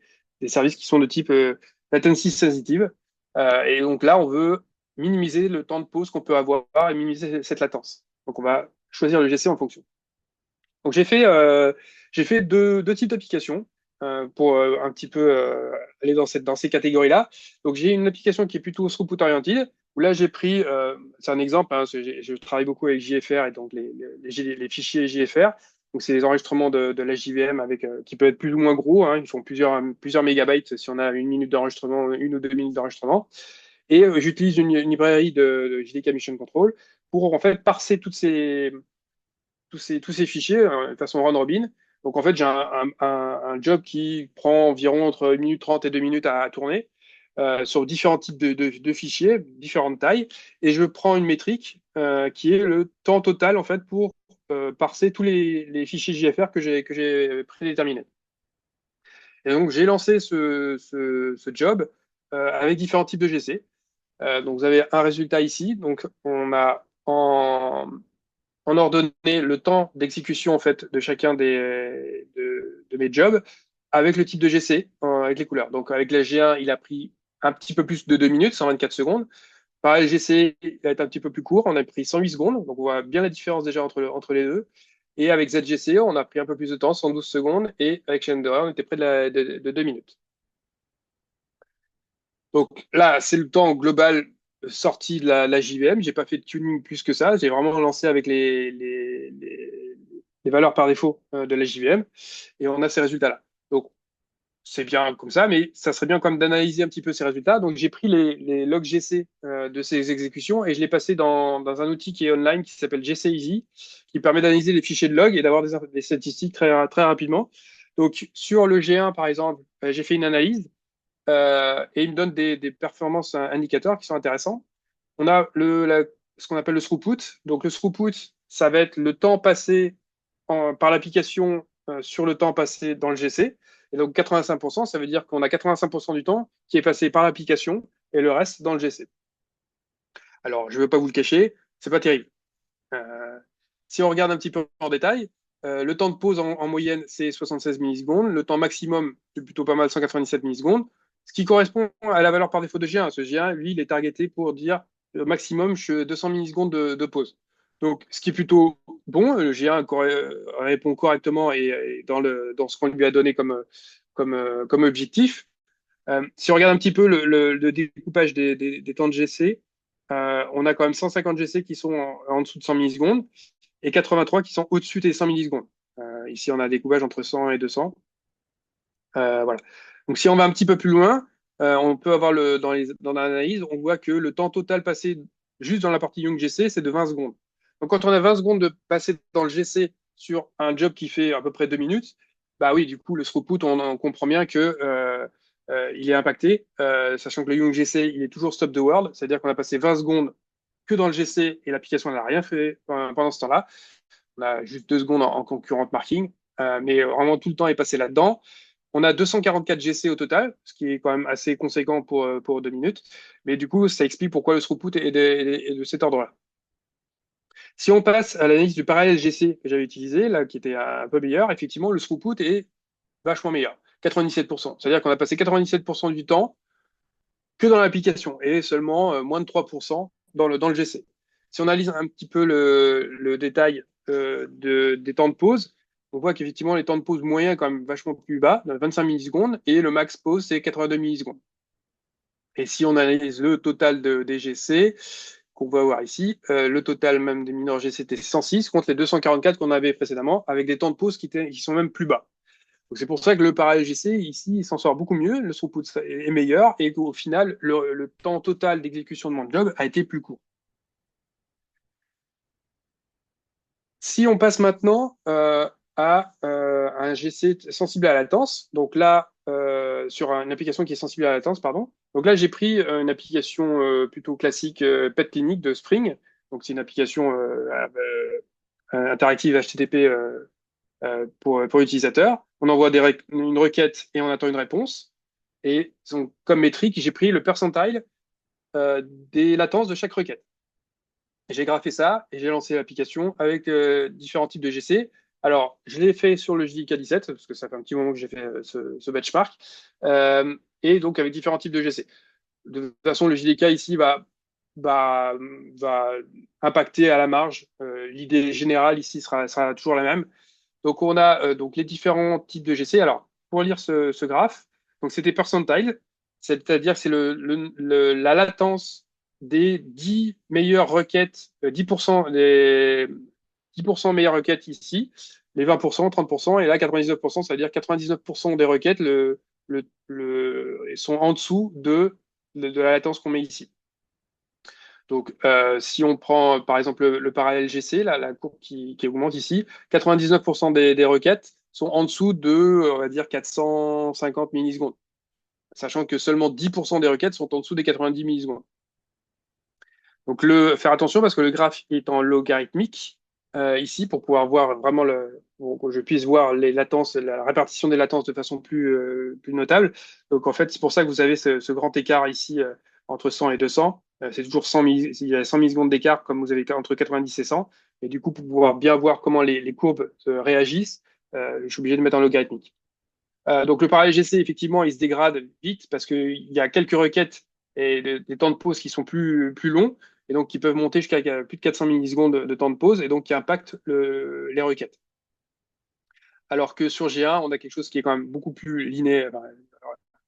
services qui sont de type latency sensitive. Et donc là, on veut minimiser le temps de pause qu'on peut avoir et minimiser cette latence. Donc on va choisir le GC en fonction. Donc j'ai fait deux types d'applications pour un petit peu aller dans ces catégories-là. Donc j'ai une application qui est plutôt throughput oriented, où là j'ai pris, c'est un exemple, hein, je travaille beaucoup avec JFR et donc les fichiers JFR. Donc c'est les enregistrements de la JVM qui peuvent être plus ou moins gros, hein, ils font plusieurs mégabytes si on a une minute d'enregistrement, 1 ou 2 minutes d'enregistrement. Et j'utilise une librairie de JDK Mission Control pour en fait parser tous ces fichiers de façon round robin. Donc en fait, j'ai un job qui prend environ entre 1 minute 30 et 2 minutes à tourner sur différents types de fichiers, différentes tailles, et je prends une métrique qui est le temps total en fait pour parser tous les fichiers JFR que j'ai prédéterminés. Et donc j'ai lancé ce job avec différents types de GC. Donc vous avez un résultat ici. Donc on a en ordonné le temps d'exécution en fait de chacun de mes jobs avec le type de GC, avec les couleurs. Donc avec la G1, il a pris un petit peu plus de 2 minutes, 124 secondes. Pareil, le GC, il va être un petit peu plus court, on a pris 108 secondes, donc on voit bien la différence déjà entre les deux. Et avec ZGC, on a pris un peu plus de temps, 112 secondes, et avec Shendora, on était près de 2 minutes. Donc là, c'est le temps global sorti de la JVM. J'ai pas fait de tuning plus que ça. J'ai vraiment lancé avec les valeurs par défaut de la JVM et on a ces résultats-là. Donc c'est bien comme ça, mais ça serait bien quand même d'analyser un petit peu ces résultats. Donc j'ai pris les logs GC de ces exécutions et je l'ai passé dans un outil qui est online qui s'appelle GC Easy, qui permet d'analyser les fichiers de log et d'avoir des statistiques très, très rapidement. Donc sur le G1, par exemple, j'ai fait une analyse et il me donne des performances indicateurs qui sont intéressants. On a ce qu'on appelle le throughput. Donc le throughput, ça va être le temps passé par l'application sur le temps passé dans le GC. Et donc 85%, ça veut dire qu'on a 85% du temps qui est passé par l'application et le reste dans le GC. Alors, je ne veux pas vous le cacher, c'est pas terrible. Euh, Si on regarde un petit peu en détail, le temps de pause en moyenne, c'est 76 millisecondes. Le temps maximum, c'est plutôt pas mal, 197 millisecondes. Ce qui correspond à la valeur par défaut de G1. Ce G1, lui, il est targeté pour dire maximum 200 millisecondes de pause. Donc, ce qui est plutôt bon, le G1 répond correctement et dans ce qu'on lui a donné comme objectif. Si on regarde un petit peu le découpage des temps de GC, on a quand même 150 GC qui sont en dessous de 100 millisecondes et 83 qui sont au-dessus des 100 millisecondes. Ici, on a des coupages entre 100 et 200. Voilà. Donc, si on va un petit peu plus loin, on peut avoir dans l'analyse, on voit que le temps total passé juste dans la partie Young GC, c'est de 20 secondes. Donc, quand on a 20 secondes de passer dans le GC sur un job qui fait à peu près 2 minutes, bah oui, du coup, le throughput, on comprend bien que il est impacté, sachant que le Young GC, il est toujours stop the world, c'est-à-dire qu'on a passé 20 secondes que dans le GC et l'application n'a rien fait pendant ce temps-là. On a juste 2 secondes en concurrent marking, mais vraiment tout le temps est passé là-dedans. On a 244 GC au total, ce qui est quand même assez conséquent pour 2 minutes. Mais du coup, ça explique pourquoi le throughput est de cet ordre-là. Si on passe à l'analyse du parallèle GC que j'avais utilisé, là, qui était un peu meilleur, effectivement, le throughput est vachement meilleur. 97%. C'est-à-dire qu'on a passé 97% du temps que dans l'application et seulement moins de 3% dans le GC. Si on analyse un petit peu le détail des temps de pause, on voit qu'effectivement, les temps de pause moyens sont quand même vachement plus bas, 25 millisecondes, et le max pause, c'est 82 millisecondes. Et si on analyse le total des GC, qu'on va voir ici, le total même des mineurs GC était 106 contre les 244 qu'on avait précédemment, avec des temps de pause qui sont même plus bas. Donc c'est pour ça que le parallèle GC, ici, il s'en sort beaucoup mieux, le throughput est meilleur, et qu'au final, le temps total d'exécution de mon job a été plus court. Si on passe maintenant à un GC sensible à la latence, donc là, sur une application qui est sensible à la latence, pardon. Donc là, j'ai pris une application plutôt classique Pet Clinic de Spring. Donc c'est une application interactive HTTP pour l'utilisateur. On envoie une requête et on attend une réponse. Et donc, comme métrique, j'ai pris le percentile des latences de chaque requête. J'ai graphe ça et j'ai lancé l'application avec différents types de GC. Alors, je l'ai fait sur le JDK 17 parce que ça fait un petit moment que j'ai fait ce benchmark et donc avec différents types de GC. De toute façon, le JDK ici va, va impacter à la marge. L'idée générale ici sera toujours la même. Donc, on a donc les différents types de GC. Alors, pour lire ce graphe, donc c'était percentile, c'est-à-dire que c'est la latence des 10 meilleures requêtes, 10%, les 10% meilleures requêtes ici, les 20%, 30%, et là 99%, c'est-à-dire 99% des requêtes sont en dessous de la latence qu'on met ici. Donc, si on prend par exemple le parallèle GC, la courbe qui augmente ici, 99% des requêtes sont en dessous de, on va dire, 450 millisecondes, sachant que seulement 10% des requêtes sont en dessous des 90 millisecondes. Donc, faire attention parce que le graphe est en logarithmique ici pour pouvoir voir vraiment pour que je puisse voir les latences, la répartition des latences de façon plus notable. Donc, en fait, c'est pour ça que vous avez ce grand écart ici entre 100 et 200. C'est toujours 100 il y a 100 millisecondes d'écart comme vous avez entre 90 et 100. Et du coup, pour pouvoir bien voir comment les courbes réagissent, je suis obligé de mettre en logarithmique. Donc le parallèle GC, effectivement, il se dégrade vite parce qu'il y a quelques requêtes et des temps de pause qui sont plus longs et donc qui peuvent monter jusqu'à plus de 400 millisecondes de temps de pause et donc qui impactent les requêtes. Alors que sur G1, on a quelque chose qui est quand même beaucoup plus linéaire, enfin,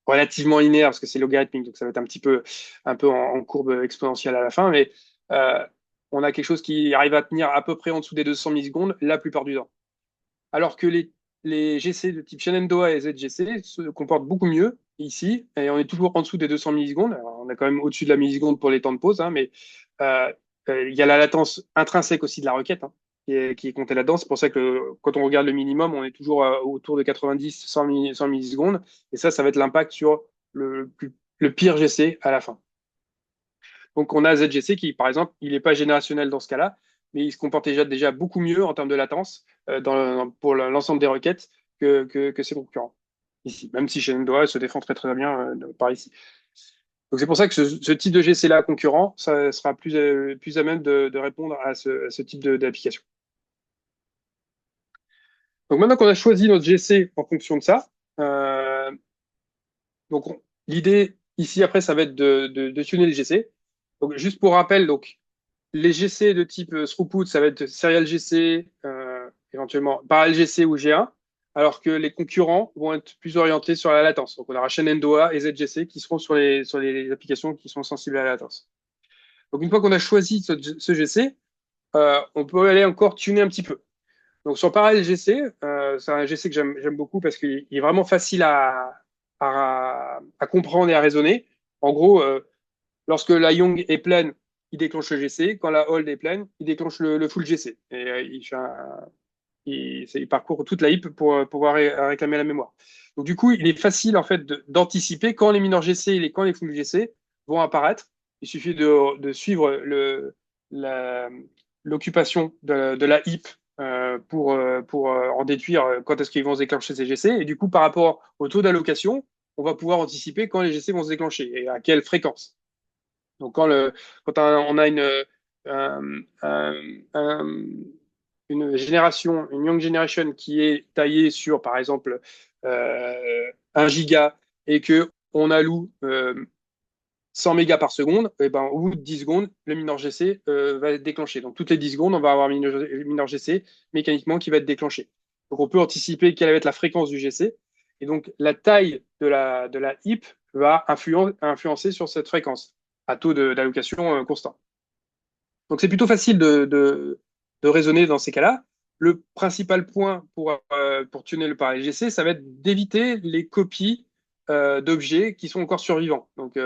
relativement linéaire parce que c'est logarithmique, donc ça va être un peu en courbe exponentielle à la fin, mais euh, on a quelque chose qui arrive à tenir à peu près en dessous des 200 millisecondes la plupart du temps. Alors que les GC de type Shenandoah et ZGC se comportent beaucoup mieux ici, et on est toujours en dessous des 200 millisecondes. Alors, on est quand même au-dessus de la milliseconde pour les temps de pause, hein, mais euh, il y a la latence intrinsèque aussi de la requête qui est comptée là-dedans. C'est pour ça que quand on regarde le minimum, on est toujours autour de 90, 100 millisecondes, et ça va être l'impact sur le pire GC à la fin. Donc on a ZGC qui, par exemple, il n'est pas générationnel dans ce cas-là, mais il se comporte déjà beaucoup mieux en termes de latence pour l'ensemble des requêtes que ses concurrents ici, même si Shenandoah se défend très bien par ici. Donc c'est pour ça que ce type de GC-là concurrent, ça sera plus à même de répondre à ce type d'application. Donc maintenant qu'on a choisi notre GC en fonction de ça, donc l'idée ici après, ça va être de tuner le GC. Donc juste pour rappel, donc les GC de type throughput, ça va être Serial GC, éventuellement Parallel GC ou G1, alors que les concurrents vont être plus orientés sur la latence. Donc on aura Shenandoah et ZGC qui seront sur les applications qui sont sensibles à la latence. Donc une fois qu'on a choisi ce GC, on peut aller encore tuner un petit peu. Donc sur Parallel GC, c'est un GC que j'aime beaucoup parce qu'il est vraiment facile à comprendre et à raisonner. En gros, lorsque la Young est pleine, il déclenche le GC. Quand la Hold est pleine, il déclenche le full GC. Et il parcourt toute la heap pour pouvoir réclamer la mémoire. Donc du coup, il est facile en fait d'anticiper quand les mineurs GC et quand les full GC vont apparaître. Il suffit de suivre l'occupation de la heap pour en déduire quand est-ce qu'ils vont se déclencher ces GC. Et du coup, par rapport au taux d'allocation, on va pouvoir anticiper quand les GC vont se déclencher et à quelle fréquence. Donc, quand on a une génération, une young generation qui est taillée sur, par exemple, 1 giga et que on alloue 100 mégas par seconde, et ben, au bout de 10 secondes, le mineur GC va être déclenché. Donc, toutes les 10 secondes, on va avoir un mineur GC mécaniquement qui va être déclenché. Donc, on peut anticiper quelle va être la fréquence du GC. Et donc, la taille de la heap va influencer sur cette fréquence à taux d'allocation constant. Donc, c'est plutôt facile de raisonner dans ces cas-là. Le principal point pour tuner le parallèle GC, ça va être d'éviter les copies d'objets qui sont encore survivants. Donc,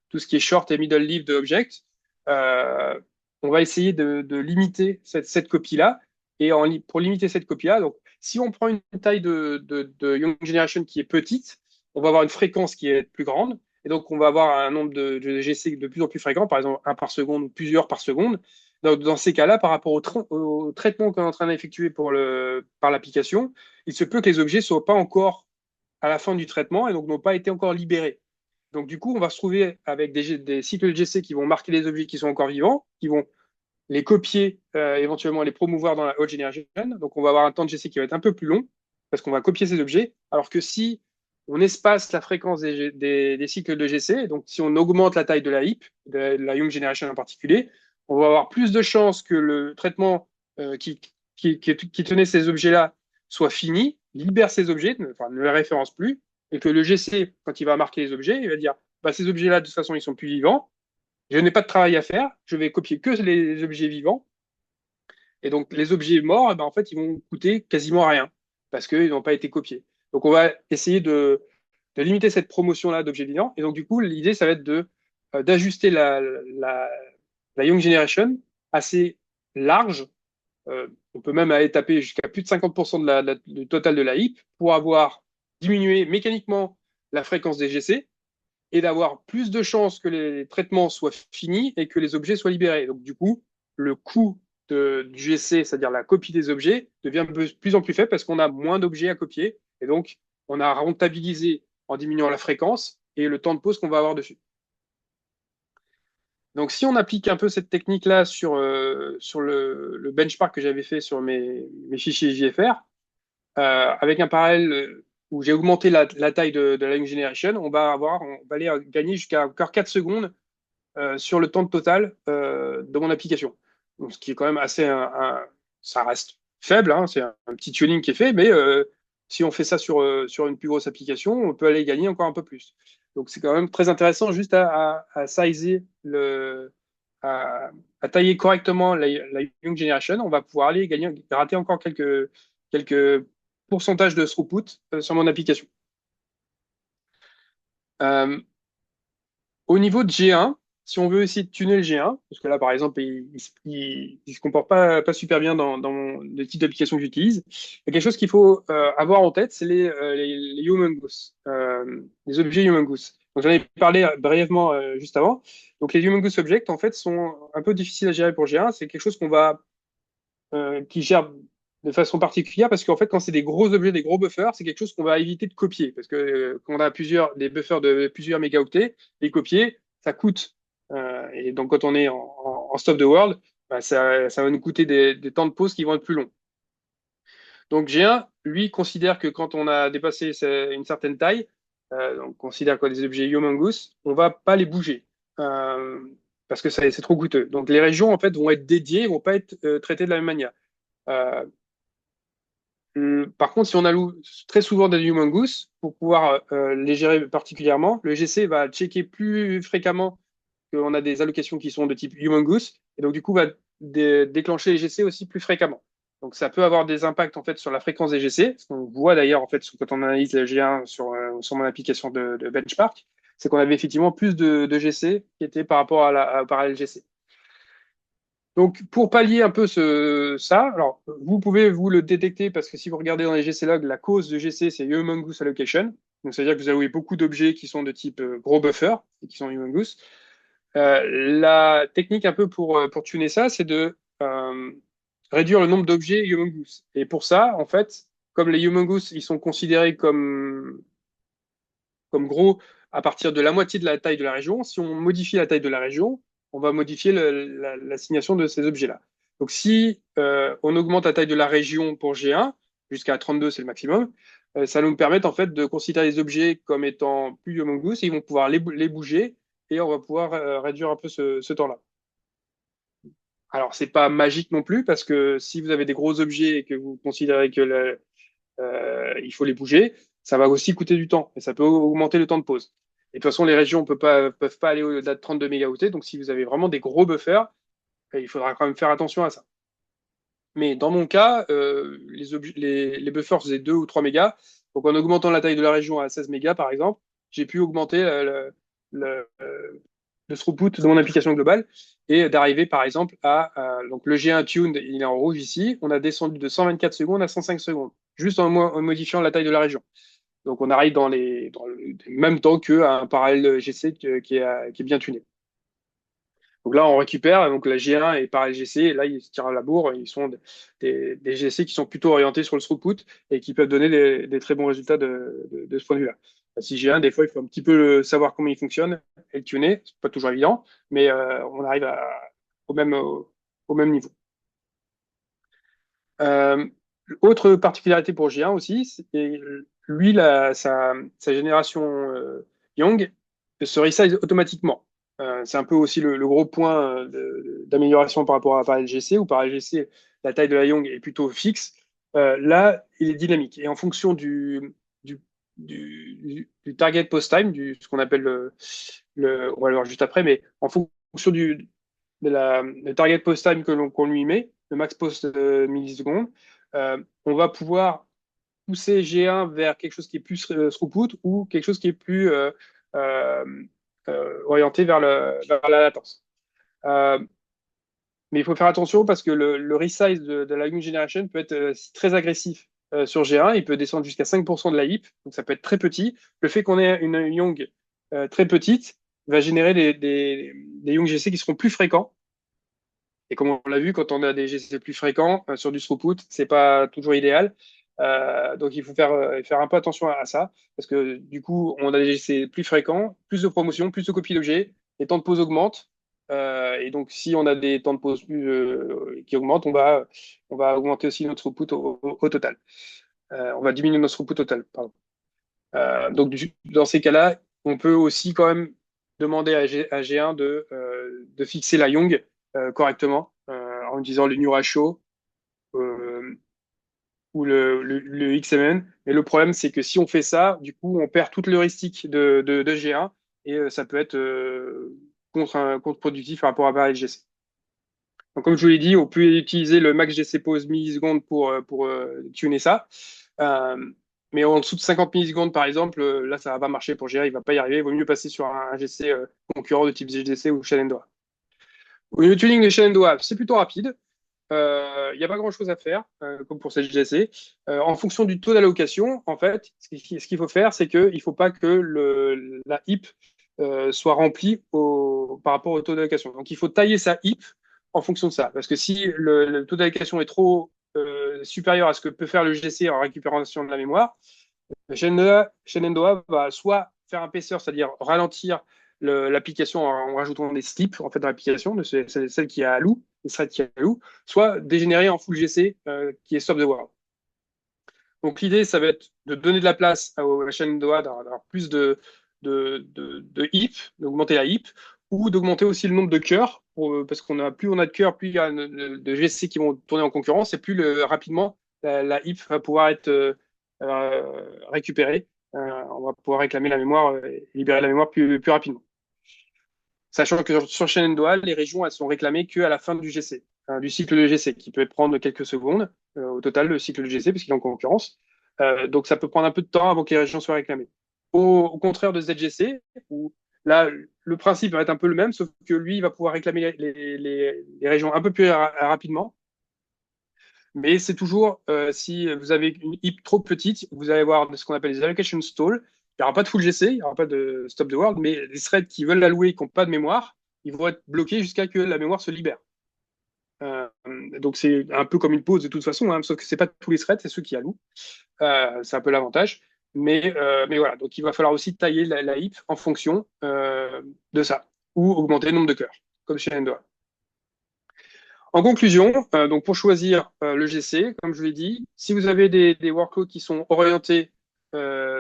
tout ce qui est short et middle lived object, on va essayer de limiter cette copie-là. Et pour limiter cette copie-là, donc, si on prend une taille de Young Generation qui est petite, on va avoir une fréquence qui est plus grande. Et donc, on va avoir un nombre de GC de plus en plus fréquent, par exemple un par seconde ou plusieurs par seconde. Dans ces cas-là, par rapport au traitement qu'on est en train d'effectuer par l'application, il se peut que les objets ne soient pas encore à la fin du traitement et donc n'ont pas été encore libérés. Donc, du coup, on va se trouver avec des cycles de GC qui vont marquer les objets qui sont encore vivants, qui vont les copier, éventuellement les promouvoir dans la Old Generation. Donc, on va avoir un temps de GC qui va être un peu plus long parce qu'on va copier ces objets. Alors que si on espace la fréquence des cycles de GC, donc si on augmente la taille de la heap, de la Young Generation en particulier, on va avoir plus de chances que le traitement qui tenait ces objets-là soit fini, libère ces objets, enfin, ne les référence plus, et que le GC, quand il va marquer les objets, il va dire bah, ces objets-là, de toute façon, ils sont plus vivants. Je n'ai pas de travail à faire. Je vais copier que les objets vivants. Et donc, les objets morts, eh ben, en fait, ils vont coûter quasiment rien parce qu'ils n'ont pas été copiés. Donc, on va essayer de limiter cette promotion-là d'objets vivants. Et donc, du coup, l'idée, ça va être d'ajuster la Young Generation assez large. On peut même aller taper jusqu'à plus de 50% du total de la HIP pour avoir diminué mécaniquement la fréquence des GC et d'avoir plus de chances que les traitements soient finis et que les objets soient libérés. Donc, du coup, le coût du GC, c'est-à-dire la copie des objets, devient de plus en plus faible parce qu'on a moins d'objets à copier. Et donc, on a rentabilisé en diminuant la fréquence et le temps de pause qu'on va avoir dessus. Donc, si on applique un peu cette technique-là sur le benchmark que j'avais fait sur mes fichiers JFR, avec un parallèle où j'ai augmenté la taille de la Young Generation, on va aller gagner jusqu'à encore 4 secondes sur le temps total de mon application. Donc, ce qui est quand même ça reste faible, hein, c'est un petit tuning qui est fait, mais si on fait ça sur une plus grosse application, on peut aller gagner encore un peu plus. Donc c'est quand même très intéressant juste à sizer à tailler correctement la Young Generation. On va pouvoir aller gratter encore quelques pourcentages de throughput sur mon application. Euh, Au niveau de G1, si on veut essayer de tuner le G1, parce que là, par exemple, il se comporte pas super bien dans le type d'application que j'utilise, il y a quelque chose qu'il faut avoir en tête, c'est les Human Goose, les objets Human Goose. Donc, j'en ai parlé brièvement juste avant. Donc, les Human Goose Objects, en fait, sont un peu difficiles à gérer pour G1. C'est quelque chose qui gère de façon particulière parce qu'en fait, quand c'est des gros objets, des gros buffers, c'est quelque chose qu'on va éviter de copier parce que quand on a des buffers de plusieurs mégaoctets, les copier, ça coûte. Et donc, quand on est en stop the world, bah, ça va nous coûter des temps de pause qui vont être plus longs. Donc, G1, lui, considère que quand on a dépassé une certaine taille, donc on considère quoi des objets humongous, on va pas les bouger euh, parce que c'est trop coûteux. Donc, les régions, en fait, vont être dédiées, vont pas être traitées de la même manière. Euh, Par contre, si on alloue très souvent des humongous, pour pouvoir les gérer particulièrement, le GC va checker plus fréquemment qu'on a des allocations qui sont de type humongous, et donc du coup va déclencher les GC aussi plus fréquemment. Donc ça peut avoir des impacts en fait sur la fréquence des GC, ce qu'on voit d'ailleurs en fait quand on analyse le G1 sur mon application de benchmark, c'est qu'on avait effectivement plus de GC qui était par rapport au parallèle GC. Donc, pour pallier un peu ça, alors vous pouvez vous le détecter parce que si vous regardez dans les GC logs, la cause de GC, c'est Humongous Allocation. Donc, c'est-à-dire que vous avez beaucoup d'objets qui sont de type gros buffer et qui sont Humongous. La technique un peu pour tuner ça, c'est de réduire le nombre d'objets Humongous. Et pour ça, en fait, comme les Humongous, ils sont considérés comme gros à partir de la moitié de la taille de la région. Si on modifie la taille de la région, on va modifier l'assignation de ces objets-là. Donc si on augmente la taille de la région pour G1, jusqu'à 32, c'est le maximum, ça va nous permettre en fait de considérer les objets comme étant plus homongoous et ils vont pouvoir les bouger et on va pouvoir réduire un peu ce temps-là. Alors, c'est pas magique non plus parce que si vous avez des gros objets et que vous considérez que il faut les bouger, ça va aussi coûter du temps et ça peut augmenter le temps de pause. Et de toute façon, les régions ne peuvent pas aller au-delà de 32 mégaoctets. Donc, si vous avez vraiment des gros buffers, il faudra quand même faire attention à ça. Mais dans mon cas, les buffers faisaient 2 ou 3 mégas. Donc, en augmentant la taille de la région à 16 mégas, par exemple, j'ai pu augmenter le throughput de mon application globale et d'arriver, par exemple, donc le G1 tuned, il est en rouge ici. On a descendu de 124 secondes à 105 secondes, juste en modifiant la taille de la région. Donc, on arrive dans le même temps qu'un parallèle GC qui est bien tuné. Donc là, on récupère, donc la G1 et parallèle GC, et là, ils se tirent à la bourre, ils sont des GC qui sont plutôt orientés sur le throughput et qui peuvent donner des très bons résultats de ce point de vue-là. Si j'ai un, des fois, il faut un petit peu savoir comment il fonctionne et le tuner. C'est pas toujours évident, mais on arrive au même niveau. Euh, Autre particularité pour G1 aussi, c'est lui, sa génération Young se resize automatiquement. C'est un peu aussi le gros point d'amélioration par rapport à LGC, où par LGC, la taille de la Young est plutôt fixe. Là, il est dynamique. Et en fonction du, du target post time, ce qu'on appelle on va le voir juste après, mais en fonction le target post time qu'on lui met, le max post millisecondes, on va pouvoir pousser G1 vers quelque chose qui est plus throughput ou quelque chose qui est plus euh, orienté vers la latence. Euh, mais il faut faire attention parce que le resize de la Young Generation peut être très agressif sur G1. Il peut descendre jusqu'à 5% de la HIP, donc ça peut être très petit. Le fait qu'on ait une Young très petite va générer des Young GC qui seront plus fréquents. Et comme on l'a vu, quand on a des GC plus fréquents sur du throughput, c'est pas toujours idéal. Donc il faut faire un peu attention à ça, parce que du coup, on a des GC plus fréquents, plus de promotions, plus de copies d'objets, les temps de pause augmentent. Et donc si on a des temps de pause qui augmentent, on va augmenter aussi notre throughput au total. On va diminuer notre throughput total, pardon. Donc dans ces cas-là, on peut aussi quand même demander à G1 de fixer la Young correctement en utilisant le new ratio euh, ou le XMN. Mais le problème, c'est que si on fait ça, du coup, on perd toute l'heuristique de G1 et ça peut être contre-productif par rapport à LGC. Donc, comme je vous l'ai dit, on peut utiliser le max GC pause millisecondes pour tuner ça. Euh, mais en dessous de 50 millisecondes, par exemple, là, ça va pas marcher pour G1, il va pas y arriver. Il vaut mieux passer sur un GC concurrent de type GC ou Shenandoah. Le tuning de Shenandoah, c'est plutôt rapide. Il n'y a pas grand-chose à faire, comme pour cette GC. En fonction du taux d'allocation, en fait, ce qu'il faut faire, c'est qu'il ne faut pas que la HIP soit remplie par rapport au taux d'allocation. Donc, il faut tailler sa HIP en fonction de ça. Parce que si le taux d'allocation est trop supérieur à ce que peut faire le GC en récupération de la mémoire, Shenandoah va soit faire un paisseur, c'est-à-dire ralentir l'application en rajoutant des slips en fait, dans l'application, de celle qui est à loup, les threads qui est à loup, soit dégénérer en full GC qui est stop the world. Donc l'idée, ça va être de donner de la place à Shenandoah, d'avoir plus de HIP, d'augmenter la HIP, ou d'augmenter aussi le nombre de cœurs, parce plus on a de cœurs, plus il y a de GC qui vont tourner en concurrence, et plus rapidement la HIP va pouvoir être récupérée. On va pouvoir réclamer la mémoire et libérer la mémoire plus rapidement. Sachant que sur Shenandoah, les régions elles sont réclamées qu'à la fin du GC, du cycle de GC, qui peut prendre quelques secondes au total, le cycle de GC, parce qu'il est en concurrence. Donc ça peut prendre un peu de temps avant que les régions soient réclamées. Au contraire de ZGC, où là, le principe va être un peu le même, sauf que lui, il va pouvoir réclamer les régions un peu plus rapidement. Mais c'est toujours, si vous avez une HIP trop petite, vous allez avoir ce qu'on appelle les allocation stall. Il n'y aura pas de full GC, il n'y aura pas de stop the world, mais les threads qui veulent l'allouer, qui n'ont pas de mémoire, ils vont être bloqués jusqu'à que la mémoire se libère. Euh, donc c'est un peu comme une pause de toute façon, hein, sauf que c'est pas tous les threads, c'est ceux qui allouent. C'est un peu l'avantage. Mais voilà, donc il va falloir aussi tailler la HIP en fonction de ça, ou augmenter le nombre de cœurs, comme chez Endoa. En conclusion, donc pour choisir le GC, comme je l'ai dit, si vous avez des workloads qui sont orientés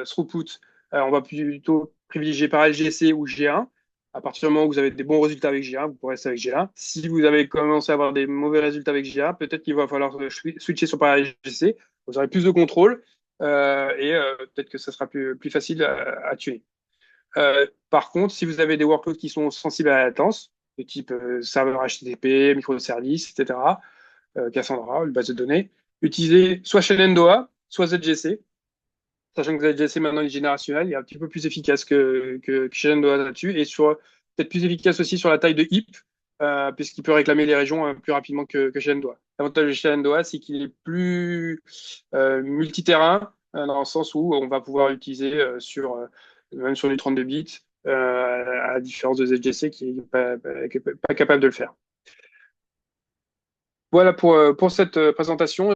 throughput, on va plutôt privilégier par LGC ou G1. À partir du moment où vous avez des bons résultats avec G1, vous pourrez rester avec G1. Si vous avez commencé à avoir des mauvais résultats avec G1, peut-être qu'il va falloir switcher sur par LGC. Vous aurez plus de contrôle et peut-être que ça sera plus facile à tuer. Par contre, si vous avez des workloads qui sont sensibles à la latence, de type serveur HTTP, microservices, etc., Cassandra, une base de données, utilisez soit Shenandoah, soit ZGC, sachant que ZGC maintenant est générationnel, il est un petit peu plus efficace que Shenandoah là-dessus, et peut-être plus efficace aussi sur la taille de HIP, puisqu'il peut réclamer les régions plus rapidement que Shenandoah. L'avantage de Shenandoah, c'est qu'il est plus multiterrain, dans le sens où on va pouvoir l'utiliser même sur du 32 bits, à la différence de ZGC qui n'est pas capable de le faire. Voilà pour cette présentation.